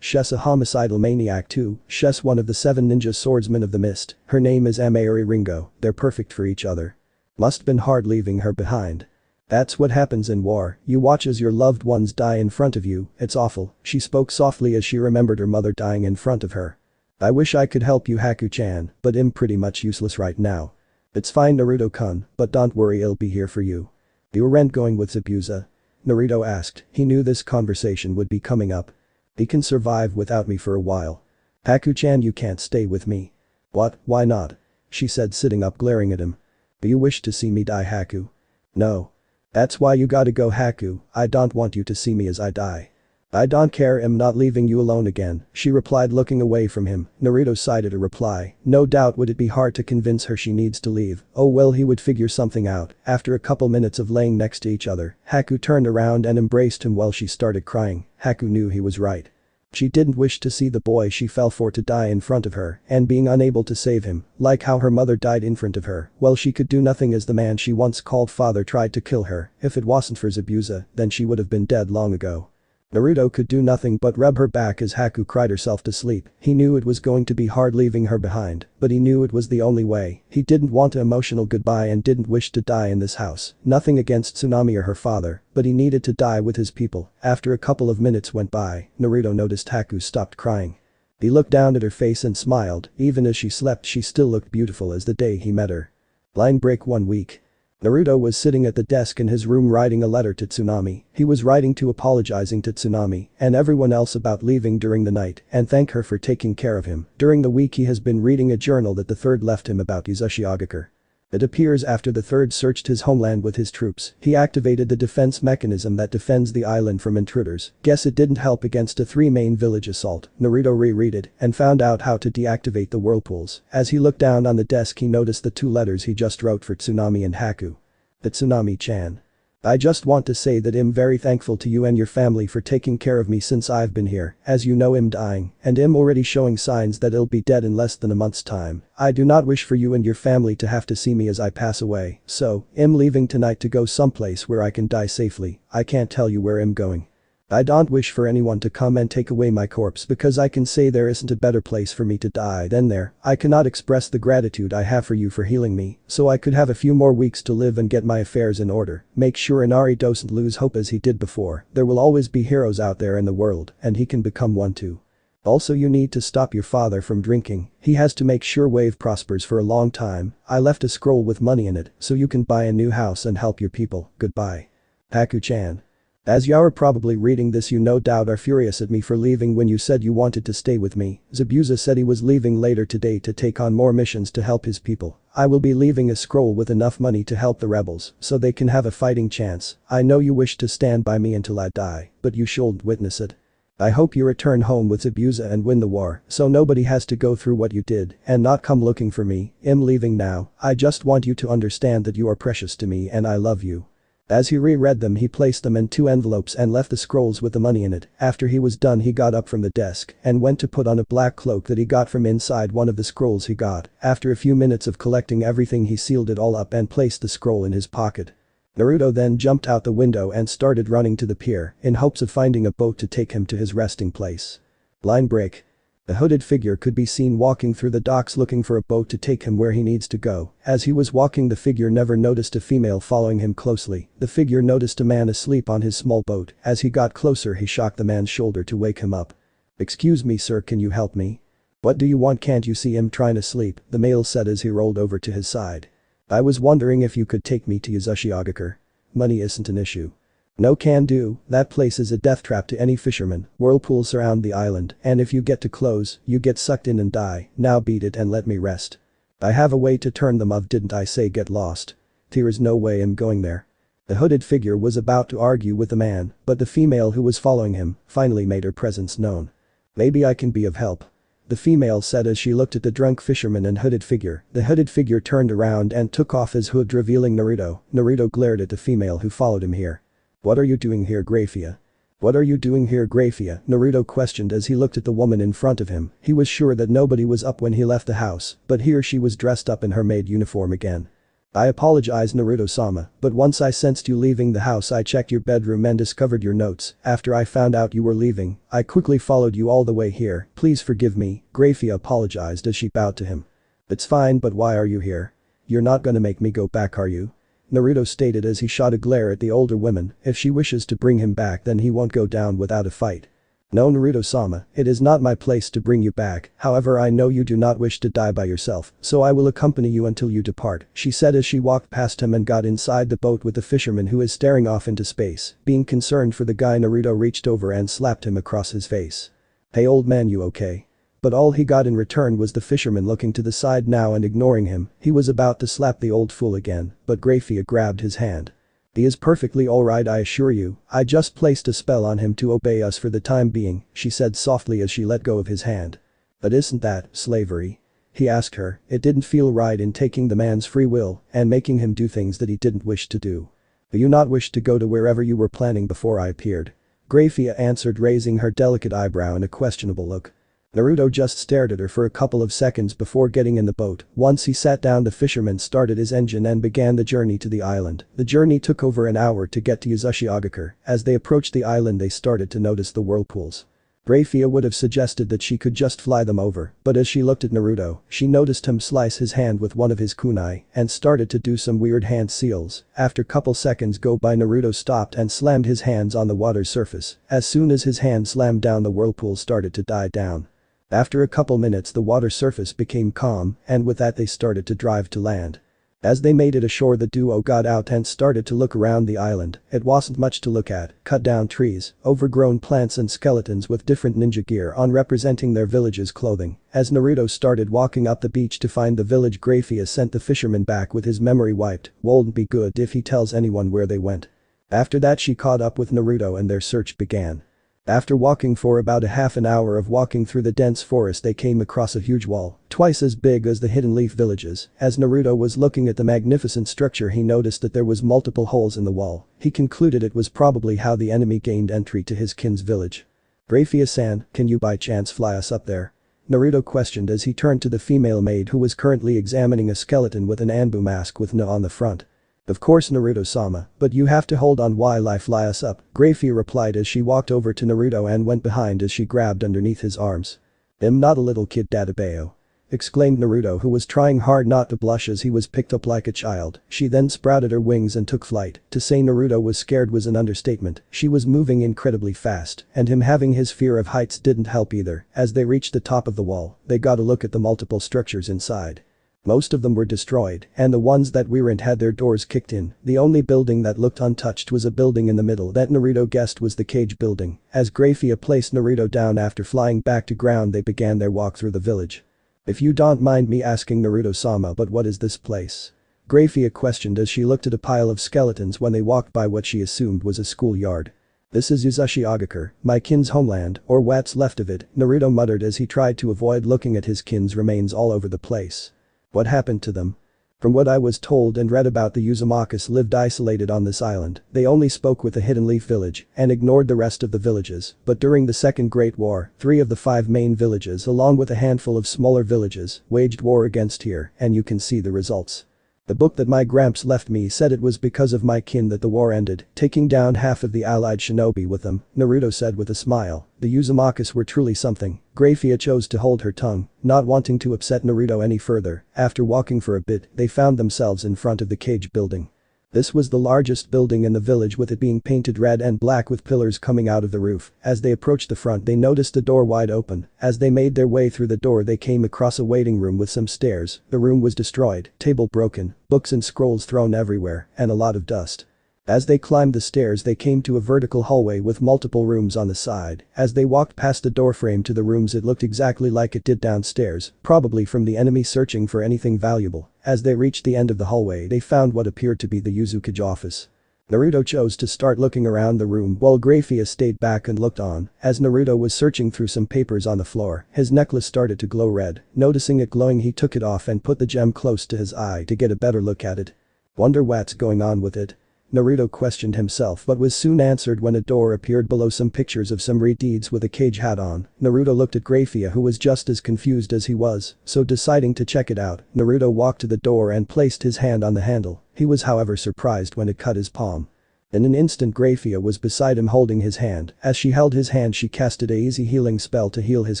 She's a homicidal maniac too, she's one of the 7 ninja swordsmen of the mist, her name is Amaori Ringo, they're perfect for each other. Must been hard leaving her behind. That's what happens in war, you watch as your loved ones die in front of you, it's awful, she spoke softly as she remembered her mother dying in front of her. I wish I could help you, Haku-chan, but I'm pretty much useless right now. It's fine, Naruto-kun, but don't worry, I'll be here for you. You weren't going with Zabuza? Naruto asked, he knew this conversation would be coming up. He can survive without me for a while. Haku-chan, you can't stay with me. What, why not? She said, sitting up glaring at him. Do you wish to see me die, Haku? No. That's why you gotta go, Haku, I don't want you to see me as I die. I don't care, I'm not leaving you alone again, she replied looking away from him. Naruto sighed at her reply. No doubt would it be hard to convince her she needs to leave. Oh well, he would figure something out. After a couple minutes of laying next to each other, Haku turned around and embraced him while she started crying. Haku knew he was right. She didn't wish to see the boy she fell for to die in front of her and being unable to save him, like how her mother died in front of her. Well, she could do nothing as the man she once called father tried to kill her. If it wasn't for Zabuza, then she would have been dead long ago. Naruto could do nothing but rub her back as Haku cried herself to sleep. He knew it was going to be hard leaving her behind, but he knew it was the only way. He didn't want an emotional goodbye and didn't wish to die in this house. Nothing against Tsunami or her father, but he needed to die with his people. After a couple of minutes went by, Naruto noticed Haku stopped crying. He looked down at her face and smiled. Even as she slept, she still looked beautiful as the day he met her. Line break 1 week. Naruto was sitting at the desk in his room writing a letter to Tsunami. He was writing to apologizing to Tsunami and everyone else about leaving during the night and thank her for taking care of him. During the week he has been reading a journal that the third left him about Uzashigakure. It appears after the third searched his homeland with his troops, he activated the defense mechanism that defends the island from intruders. Guess it didn't help against a 3-main village assault. Naruto reread it and found out how to deactivate the whirlpools. As he looked down on the desk he noticed the 2 letters he just wrote for Tsunami and Haku. The Tsunami-chan. I just want to say that I'm very thankful to you and your family for taking care of me since I've been here. As you know, I'm dying, and I'm already showing signs that I'll be dead in less than a month's time. I do not wish for you and your family to have to see me as I pass away, so I'm leaving tonight to go someplace where I can die safely. I can't tell you where I'm going. I don't wish for anyone to come and take away my corpse because I can say there isn't a better place for me to die than there. I cannot express the gratitude I have for you for healing me, so I could have a few more weeks to live and get my affairs in order. Make sure Inari doesn't lose hope as he did before. There will always be heroes out there in the world, and he can become one too. Also, you need to stop your father from drinking. He has to make sure Wave prospers for a long time. I left a scroll with money in it, so you can buy a new house and help your people. Goodbye. Haku-chan. As you are probably reading this, you no doubt are furious at me for leaving when you said you wanted to stay with me. Zabuza said he was leaving later today to take on more missions to help his people. I will be leaving a scroll with enough money to help the rebels so they can have a fighting chance. I know you wish to stand by me until I die, but you shouldn't witness it. I hope you return home with Zabuza and win the war so nobody has to go through what you did and not come looking for me. I'm leaving now. I just want you to understand that you are precious to me and I love you. As he reread them, he placed them in 2 envelopes and left the scrolls with the money in it. After he was done, he got up from the desk and went to put on a black cloak that he got from inside one of the scrolls he got. After a few minutes of collecting everything, he sealed it all up and placed the scroll in his pocket. Naruto then jumped out the window and started running to the pier in hopes of finding a boat to take him to his resting place. Line break. A hooded figure could be seen walking through the docks looking for a boat to take him where he needs to go. As he was walking, the figure never noticed a female following him closely. The figure noticed a man asleep on his small boat. As he got closer, he shocked the man's shoulder to wake him up. Excuse me sir, can you help me? What do you want? Can't you see I'm trying to sleep? The male said as he rolled over to his side. I was wondering if you could take me to Uzashigakure. Money isn't an issue. No can do, that place is a death trap to any fisherman. Whirlpools surround the island, and if you get too close, you get sucked in and die. Now beat it and let me rest. I have a way to turn them off, didn't I say get lost? There is no way I'm going there. The hooded figure was about to argue with the man, but the female who was following him finally made her presence known. Maybe I can be of help. The female said as she looked at the drunk fisherman and hooded figure. The hooded figure turned around and took off his hood, revealing Naruto. Naruto glared at the female who followed him here. What are you doing here, Grayfia? What are you doing here, Grayfia? Naruto questioned as he looked at the woman in front of him. He was sure that nobody was up when he left the house, but here she was dressed up in her maid uniform again. I apologize, Naruto-sama, but once I sensed you leaving the house, I checked your bedroom and discovered your notes. After I found out you were leaving, I quickly followed you all the way here. Please forgive me. Grayfia apologized as she bowed to him. It's fine, but why are you here? You're not gonna make me go back, are you? Naruto stated as he shot a glare at the older woman. If she wishes to bring him back, then he won't go down without a fight. No, Naruto-sama, it is not my place to bring you back. However, I know you do not wish to die by yourself, so I will accompany you until you depart, she said as she walked past him and got inside the boat with the fisherman who is staring off into space. Being concerned for the guy, Naruto reached over and slapped him across his face. Hey old man, you okay? But all he got in return was the fisherman looking to the side now and ignoring him. He was about to slap the old fool again, but Grayfia grabbed his hand. "He is perfectly alright, I assure you, I just placed a spell on him to obey us for the time being," she said softly as she let go of his hand. "But isn't that slavery?" he asked her. It didn't feel right in taking the man's free will and making him do things that he didn't wish to do. "Do you not wish to go to wherever you were planning before I appeared?" Grayfia answered, raising her delicate eyebrow in a questionable look. Naruto just stared at her for a couple of seconds before getting in the boat. Once he sat down, the fisherman started his engine and began the journey to the island. The journey took over an hour to get to Uzashigakure. As they approached the island, they started to notice the whirlpools. Grayfia would have suggested that she could just fly them over, but as she looked at Naruto, she noticed him slice his hand with one of his kunai and started to do some weird hand seals. After couple seconds go by, Naruto stopped and slammed his hands on the water's surface. As soon as his hand slammed down, the whirlpool started to die down. After a couple minutes, the water surface became calm, and with that they started to drive to land. As they made it ashore, the duo got out and started to look around the island. It wasn't much to look at: cut down trees, overgrown plants and skeletons with different ninja gear on representing their village's clothing. As Naruto started walking up the beach to find the village, Grayfia sent the fisherman back with his memory wiped. "Won't be good if he tells anyone where they went." After that, she caught up with Naruto and their search began. After walking for about a half an hour of walking through the dense forest, they came across a huge wall, twice as big as the Hidden Leaf villages. As Naruto was looking at the magnificent structure, he noticed that there was multiple holes in the wall. He concluded it was probably how the enemy gained entry to his kin's village. "Grayfia-san, can you by chance fly us up there?" Naruto questioned as he turned to the female maid who was currently examining a skeleton with an Anbu mask with "No" on the front. "Of course, Naruto-sama, but you have to hold on while I fly us up," Grayfia replied as she walked over to Naruto and went behind as she grabbed underneath his arms. "I'm not a little kid, Dadabeo," exclaimed Naruto, who was trying hard not to blush as he was picked up like a child. She then sprouted her wings and took flight. To say Naruto was scared was an understatement. She was moving incredibly fast, and him having his fear of heights didn't help either. As they reached the top of the wall, they got a look at the multiple structures inside. Most of them were destroyed, and the ones that weren't had their doors kicked in. The only building that looked untouched was a building in the middle that Naruto guessed was the cage building. As Grayfia placed Naruto down after flying back to ground, they began their walk through the village. "If you don't mind me asking, Naruto-sama, but what is this place?" Grayfia questioned as she looked at a pile of skeletons when they walked by what she assumed was a schoolyard. "This is Uzashigakure, my kin's homeland, or what's left of it," Naruto muttered as he tried to avoid looking at his kin's remains all over the place. "What happened to them?" "From what I was told and read about, the Uzumakas lived isolated on this island. They only spoke with the Hidden Leaf village and ignored the rest of the villages. But during the Second Great War, 3 of the 5 main villages along with a handful of smaller villages waged war against here, and you can see the results. The book that my gramps left me said it was because of my kin that the war ended, taking down half of the allied shinobi with them," Naruto said with a smile. The Uzumakas were truly something. Grayfia chose to hold her tongue, not wanting to upset Naruto any further. After walking for a bit, they found themselves in front of the cage building. This was the largest building in the village, with it being painted red and black with pillars coming out of the roof. As they approached the front, they noticed a door wide open. As they made their way through the door, they came across a waiting room with some stairs. The room was destroyed, table broken, books and scrolls thrown everywhere, and a lot of dust. As they climbed the stairs, they came to a vertical hallway with multiple rooms on the side. As they walked past the doorframe to the rooms, it looked exactly like it did downstairs, probably from the enemy searching for anything valuable. As they reached the end of the hallway, they found what appeared to be the Uzukage office. Naruto chose to start looking around the room while Grayfia stayed back and looked on. As Naruto was searching through some papers on the floor, his necklace started to glow red. Noticing it glowing, he took it off and put the gem close to his eye to get a better look at it. "Wonder what's going on with it?" Naruto questioned himself, but was soon answered when a door appeared below some pictures of some deeds with a cage hat on. Naruto looked at Grayfia, who was just as confused as he was, so deciding to check it out, Naruto walked to the door and placed his hand on the handle. He was however surprised when it cut his palm. In an instant, Grayfia was beside him holding his hand. As she held his hand, she casted a easy healing spell to heal his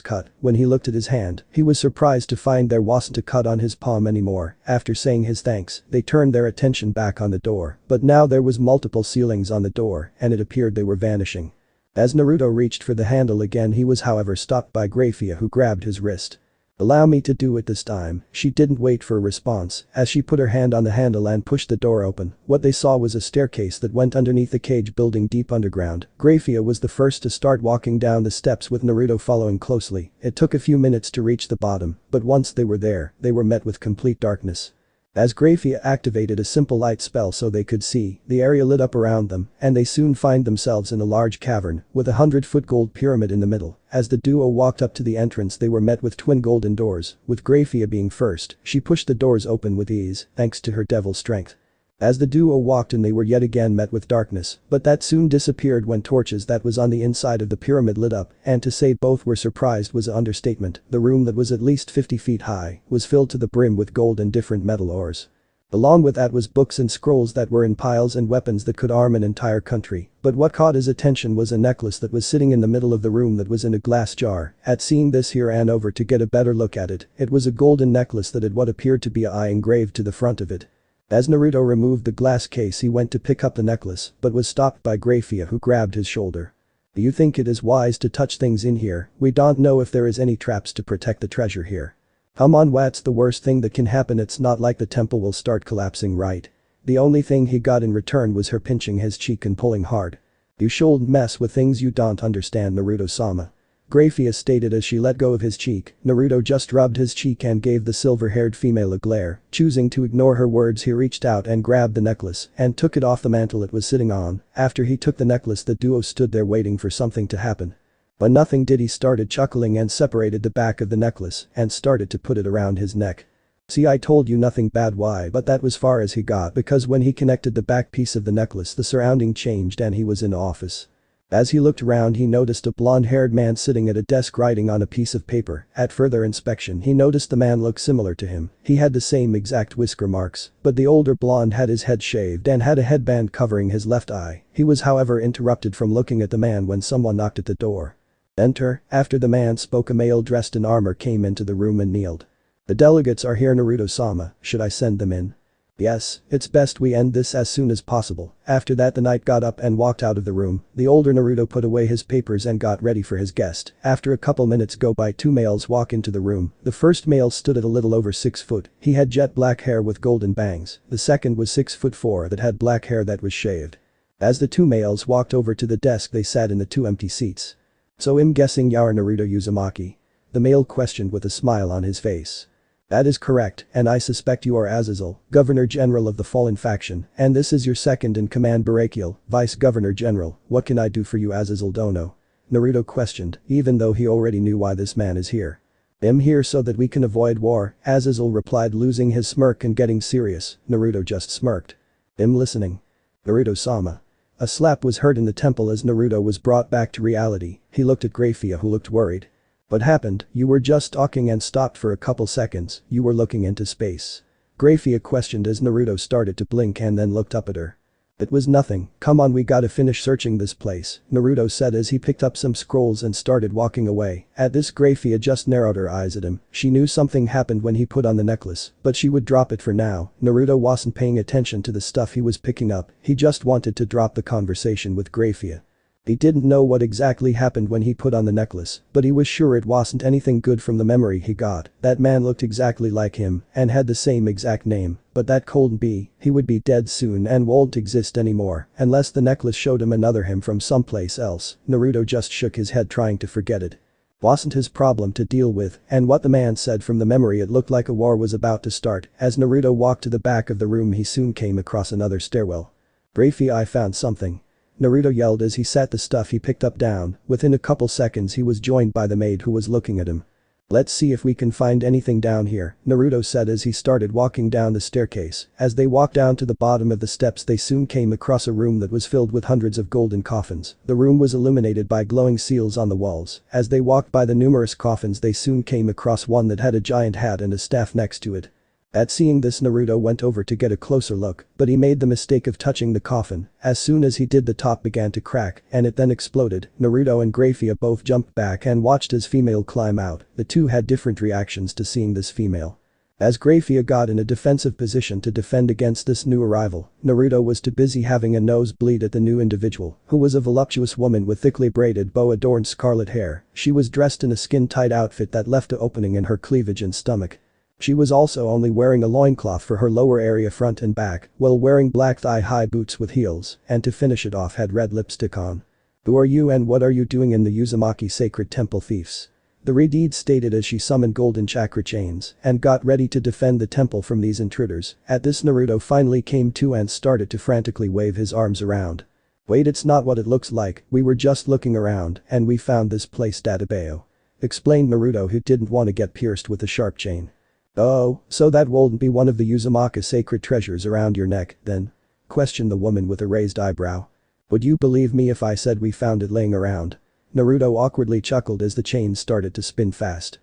cut. When he looked at his hand, he was surprised to find there wasn't a cut on his palm anymore. After saying his thanks, they turned their attention back on the door. But now there was multiple ceilings on the door, and it appeared they were vanishing. As Naruto reached for the handle again, he was however stopped by Grayfia, who grabbed his wrist. "Allow me to do it this time." She didn't wait for a response as she put her hand on the handle and pushed the door open. What they saw was a staircase that went underneath the cage building deep underground. Grayfia was the first to start walking down the steps, with Naruto following closely. It took a few minutes to reach the bottom, but once they were there, they were met with complete darkness. As Grayfia activated a simple light spell so they could see, the area lit up around them, and they soon find themselves in a large cavern with a 100-foot gold pyramid in the middle. As the duo walked up to the entrance they were met with twin golden doors, with Grayfia being first, she pushed the doors open with ease, thanks to her devil strength. As the duo walked in they were yet again met with darkness, but that soon disappeared when torches that was on the inside of the pyramid lit up, and to say both were surprised was an understatement. The room that was at least 50 feet high was filled to the brim with gold and different metal ores. Along with that was books and scrolls that were in piles and weapons that could arm an entire country, but what caught his attention was a necklace that was sitting in the middle of the room that was in a glass jar. At seeing this he ran over to get a better look at it. It was a golden necklace that had what appeared to be an eye engraved to the front of it. As Naruto removed the glass case he went to pick up the necklace, but was stopped by Grayfia who grabbed his shoulder. "Do you think it is wise to touch things in here? We don't know if there is any traps to protect the treasure here." "Come on, what's the worst thing that can happen? It's not like the temple will start collapsing, right?" The only thing he got in return was her pinching his cheek and pulling hard. "You shouldn't mess with things you don't understand, Naruto-sama," Grayfia stated as she let go of his cheek. Naruto just rubbed his cheek and gave the silver-haired female a glare. Choosing to ignore her words he reached out and grabbed the necklace and took it off the mantle it was sitting on. After he took the necklace the duo stood there waiting for something to happen. But nothing did. He started chuckling and separated the back of the necklace and started to put it around his neck. "See, I told you nothing bad." Why? But that was far as he got because when he connected the back piece of the necklace the surrounding changed and he was in the office. As he looked around he noticed a blonde-haired man sitting at a desk writing on a piece of paper. At further inspection he noticed the man looked similar to him. He had the same exact whisker marks, but the older blonde had his head shaved and had a headband covering his left eye. He was however interrupted from looking at the man when someone knocked at the door. "Enter." After the man spoke a male dressed in armor came into the room and kneeled. "The delegates are here, Naruto-sama. Should I send them in?" "Yes, it's best we end this as soon as possible." After that the knight got up and walked out of the room. The older Naruto put away his papers and got ready for his guest. After a couple minutes go by two males walk into the room. The first male stood at a little over 6 foot. He had jet black hair with golden bangs. The second was 6'4" that had black hair that was shaved. As the two males walked over to the desk they sat in the two empty seats. "So I'm guessing you're Naruto Uzumaki?" the male questioned with a smile on his face. "That is correct, and I suspect you are Azazel, Governor General of the Fallen Faction, and this is your second in command Barakiel, Vice Governor General. What can I do for you, Azazel Dono?" Naruto questioned, even though he already knew why this man is here. "I'm here so that we can avoid war," Azazel replied, losing his smirk and getting serious. Naruto just smirked. "I'm listening." "Naruto-sama." A slap was heard in the temple as Naruto was brought back to reality. He looked at Grayfia who looked worried. "What happened? You were just talking and stopped for a couple seconds. You were looking into space." Grayfia questioned as Naruto started to blink and then looked up at her. "It was nothing. Come on, we gotta finish searching this place," Naruto said as he picked up some scrolls and started walking away. At this Grayfia just narrowed her eyes at him. She knew something happened when he put on the necklace, but she would drop it for now. Naruto wasn't paying attention to the stuff he was picking up, he just wanted to drop the conversation with Grayfia. He didn't know what exactly happened when he put on the necklace, but he was sure it wasn't anything good from the memory he got. That man looked exactly like him and had the same exact name, but that couldn't be. He would be dead soon and won't exist anymore unless the necklace showed him another him from someplace else. Naruto just shook his head trying to forget it. Wasn't his problem to deal with, and what the man said from the memory it looked like a war was about to start. As Naruto walked to the back of the room he soon came across another stairwell. "Grayfia, I found something," Naruto yelled as he sat the stuff he picked up down. Within a couple seconds he was joined by the maid who was looking at him. "Let's see if we can find anything down here," Naruto said as he started walking down the staircase. As they walked down to the bottom of the steps they soon came across a room that was filled with hundreds of golden coffins. The room was illuminated by glowing seals on the walls. As they walked by the numerous coffins they soon came across one that had a giant hat and a staff next to it. At seeing this Naruto went over to get a closer look, but he made the mistake of touching the coffin. As soon as he did the top began to crack and it then exploded. Naruto and Grayfia both jumped back and watched as female climb out. The two had different reactions to seeing this female. As Grayfia got in a defensive position to defend against this new arrival, Naruto was too busy having a nosebleed at the new individual, who was a voluptuous woman with thickly braided bow-adorned scarlet hair. She was dressed in a skin-tight outfit that left an opening in her cleavage and stomach. She was also only wearing a loincloth for her lower area front and back, while wearing black thigh-high boots with heels, and to finish it off had red lipstick on. "Who are you and what are you doing in the Uzumaki Sacred Temple, thieves?" The Redeed stated as she summoned golden chakra chains and got ready to defend the temple from these intruders. At this Naruto finally came to and started to frantically wave his arms around. "Wait, it's not what it looks like, we were just looking around and we found this place Databeo," explained Naruto, who didn't want to get pierced with a sharp chain. "Oh, so that won't be one of the Uzumaki sacred treasures around your neck, then?" questioned the woman with a raised eyebrow. "Would you believe me if I said we found it laying around?" Naruto awkwardly chuckled as the chains started to spin fast.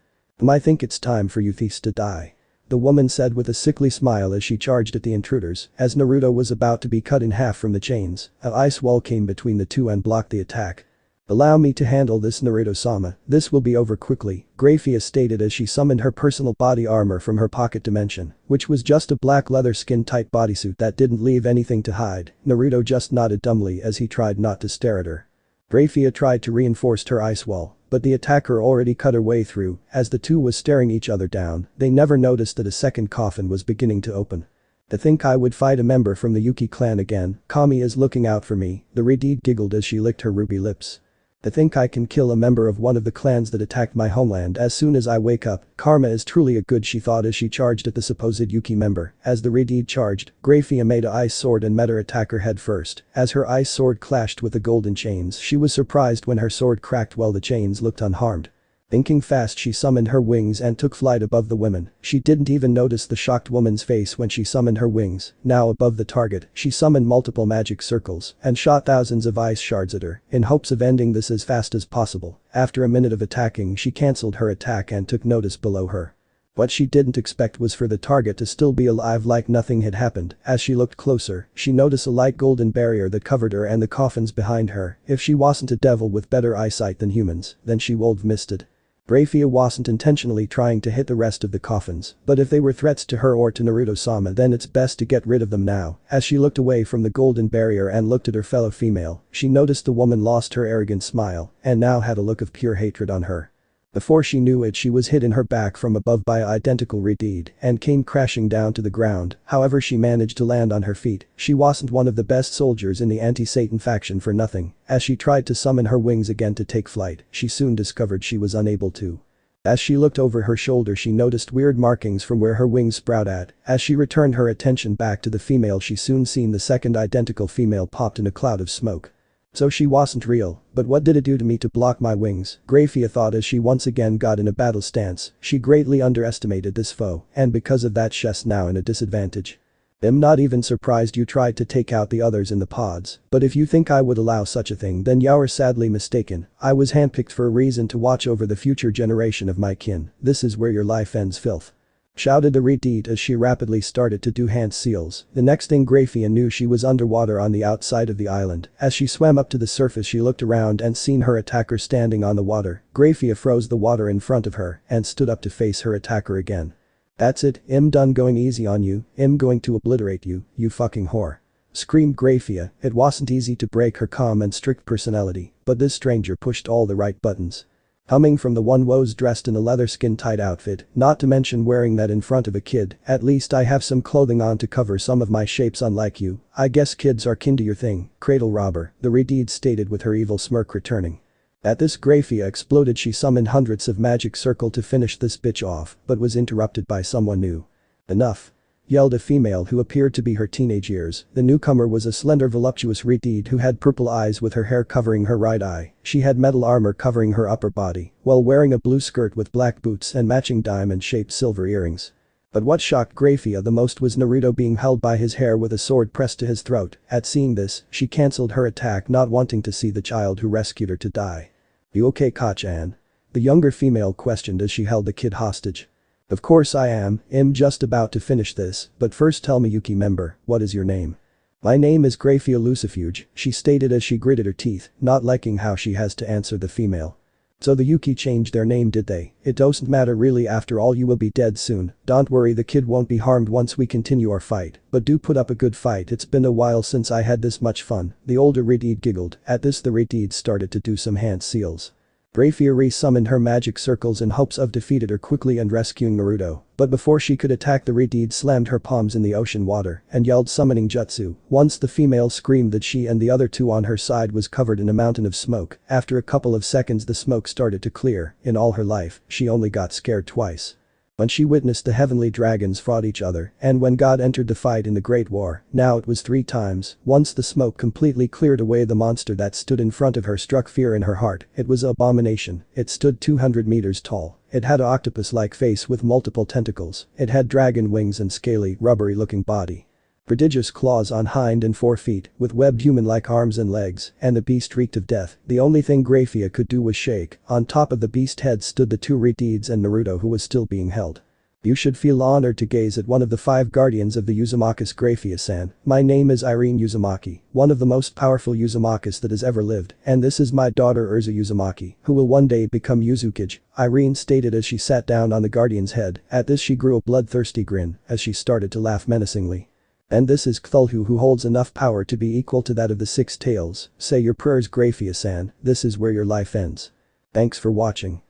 "I think it's time for you thieves to die," the woman said with a sickly smile as she charged at the intruders. As Naruto was about to be cut in half from the chains, an ice wall came between the two and blocked the attack. "Allow me to handle this, Naruto-sama, this will be over quickly," Grayfia stated as she summoned her personal body armor from her pocket dimension, which was just a black leather skin-tight bodysuit that didn't leave anything to hide. Naruto just nodded dumbly as he tried not to stare at her. Grayfia tried to reinforce her ice wall, but the attacker already cut her way through. As the two was staring each other down, they never noticed that a second coffin was beginning to open. "To think I would fight a member from the Yuki clan again, Kami is looking out for me," the Redeed giggled as she licked her ruby lips. "To think I can kill a member of one of the clans that attacked my homeland as soon as I wake up, karma is truly a good," she thought as she charged at the supposed Yuki member. As the Redeed charged, Grayfia made a ice sword and met her attacker head first. As her ice sword clashed with the golden chains, she was surprised when her sword cracked while the chains looked unharmed. Thinking fast, she summoned her wings and took flight above the women. She didn't even notice the shocked woman's face when she summoned her wings. Now above the target, she summoned multiple magic circles and shot thousands of ice shards at her in hopes of ending this as fast as possible. After a minute of attacking, she cancelled her attack and took notice below her. What she didn't expect was for the target to still be alive like nothing had happened. As she looked closer, she noticed a light golden barrier that covered her and the coffins behind her. If she wasn't a devil with better eyesight than humans, then she would have missed it. Grayfia wasn't intentionally trying to hit the rest of the coffins, but if they were threats to her or to Naruto-sama, then it's best to get rid of them now. As she looked away from the golden barrier and looked at her fellow female, she noticed the woman lost her arrogant smile and now had a look of pure hatred on her. Before she knew it, she was hit in her back from above by an identical Redeed and came crashing down to the ground. However, she managed to land on her feet. She wasn't one of the best soldiers in the anti-Satan faction for nothing. As she tried to summon her wings again to take flight, she soon discovered she was unable to. As she looked over her shoulder, she noticed weird markings from where her wings sprout at. As she returned her attention back to the female, she soon seen the second identical female popped in a cloud of smoke. So she wasn't real, but what did it do to me to block my wings? Grayfia thought as she once again got in a battle stance. She greatly underestimated this foe, and because of that she's now in a disadvantage. "I'm not even surprised you tried to take out the others in the pods, but if you think I would allow such a thing, then you're sadly mistaken. I was handpicked for a reason, to watch over the future generation of my kin. This is where your life ends, filth," shouted the Redeed as she rapidly started to do hand seals. The next thing Grayfia knew, she was underwater on the outside of the island. As she swam up to the surface, she looked around and seen her attacker standing on the water. Grayfia froze the water in front of her and stood up to face her attacker again. "That's it, I'm done going easy on you, I'm going to obliterate you, you fucking whore," screamed Grayfia. It wasn't easy to break her calm and strict personality, but this stranger pushed all the right buttons. Humming from the one was dressed in a leather skin-tight outfit, not to mention wearing that in front of a kid. "At least I have some clothing on to cover some of my shapes, unlike you. I guess kids are kin to your thing, cradle robber," the Redeed stated with her evil smirk returning. At this, Grayfia exploded. She summoned hundreds of magic circle to finish this bitch off, but was interrupted by someone new. "Enough," yelled a female who appeared to be her teenage years. The newcomer was a slender, voluptuous Redeed who had purple eyes with her hair covering her right eye. She had metal armor covering her upper body, while wearing a blue skirt with black boots and matching diamond-shaped silver earrings. But what shocked Grayfia the most was Naruto being held by his hair with a sword pressed to his throat. At seeing this, she cancelled her attack, not wanting to see the child who rescued her to die. "You okay, Kachan?" the younger female questioned as she held the kid hostage. "Of course I am, I'm just about to finish this, but first tell me, Yuki member, what is your name?" "My name is Grayfia Lucifuge," she stated as she gritted her teeth, not liking how she has to answer the female. "So the Yuki changed their name, did they? It doesn't matter really, after all you will be dead soon. Don't worry, the kid won't be harmed once we continue our fight, but do put up a good fight, it's been a while since I had this much fun," the older Redeed giggled. At this, the Redeed started to do some hand seals. Grayfia re-summoned her magic circles in hopes of defeating her quickly and rescuing Naruto, but before she could attack the Redeed slammed her palms in the ocean water and yelled summoning jutsu. Once the female screamed that she and the other two on her side was covered in a mountain of smoke. After a couple of seconds the smoke started to clear. In all her life, she only got scared twice. When she witnessed the heavenly dragons fought each other, and when God entered the fight in the Great War, now it was 3 times. Once the smoke completely cleared away, the monster that stood in front of her struck fear in her heart. It was an abomination. It stood 200 meters tall. It had an octopus-like face with multiple tentacles. It had dragon wings and scaly, rubbery-looking body. Prodigious claws on hind and 4 feet, with webbed human-like arms and legs, and the beast reeked of death. The only thing Grayfia could do was shake. On top of the beast head stood the 2 Redeeds and Naruto, who was still being held. You should feel honored to gaze at one of the 5 guardians of the Uzumaki's, Grayfia-san. My name is Irene Uzumaki, one of the most powerful Uzumakis that has ever lived, and this is my daughter Urza Uzumaki, who will one day become Uzukage, Irene stated as she sat down on the guardian's head. At this she grew a bloodthirsty grin as she started to laugh menacingly. And this is Cthulhu, who holds enough power to be equal to that of the 6 tails. Say your prayers, Grayfia-san, this is where your life ends. Thanks for watching.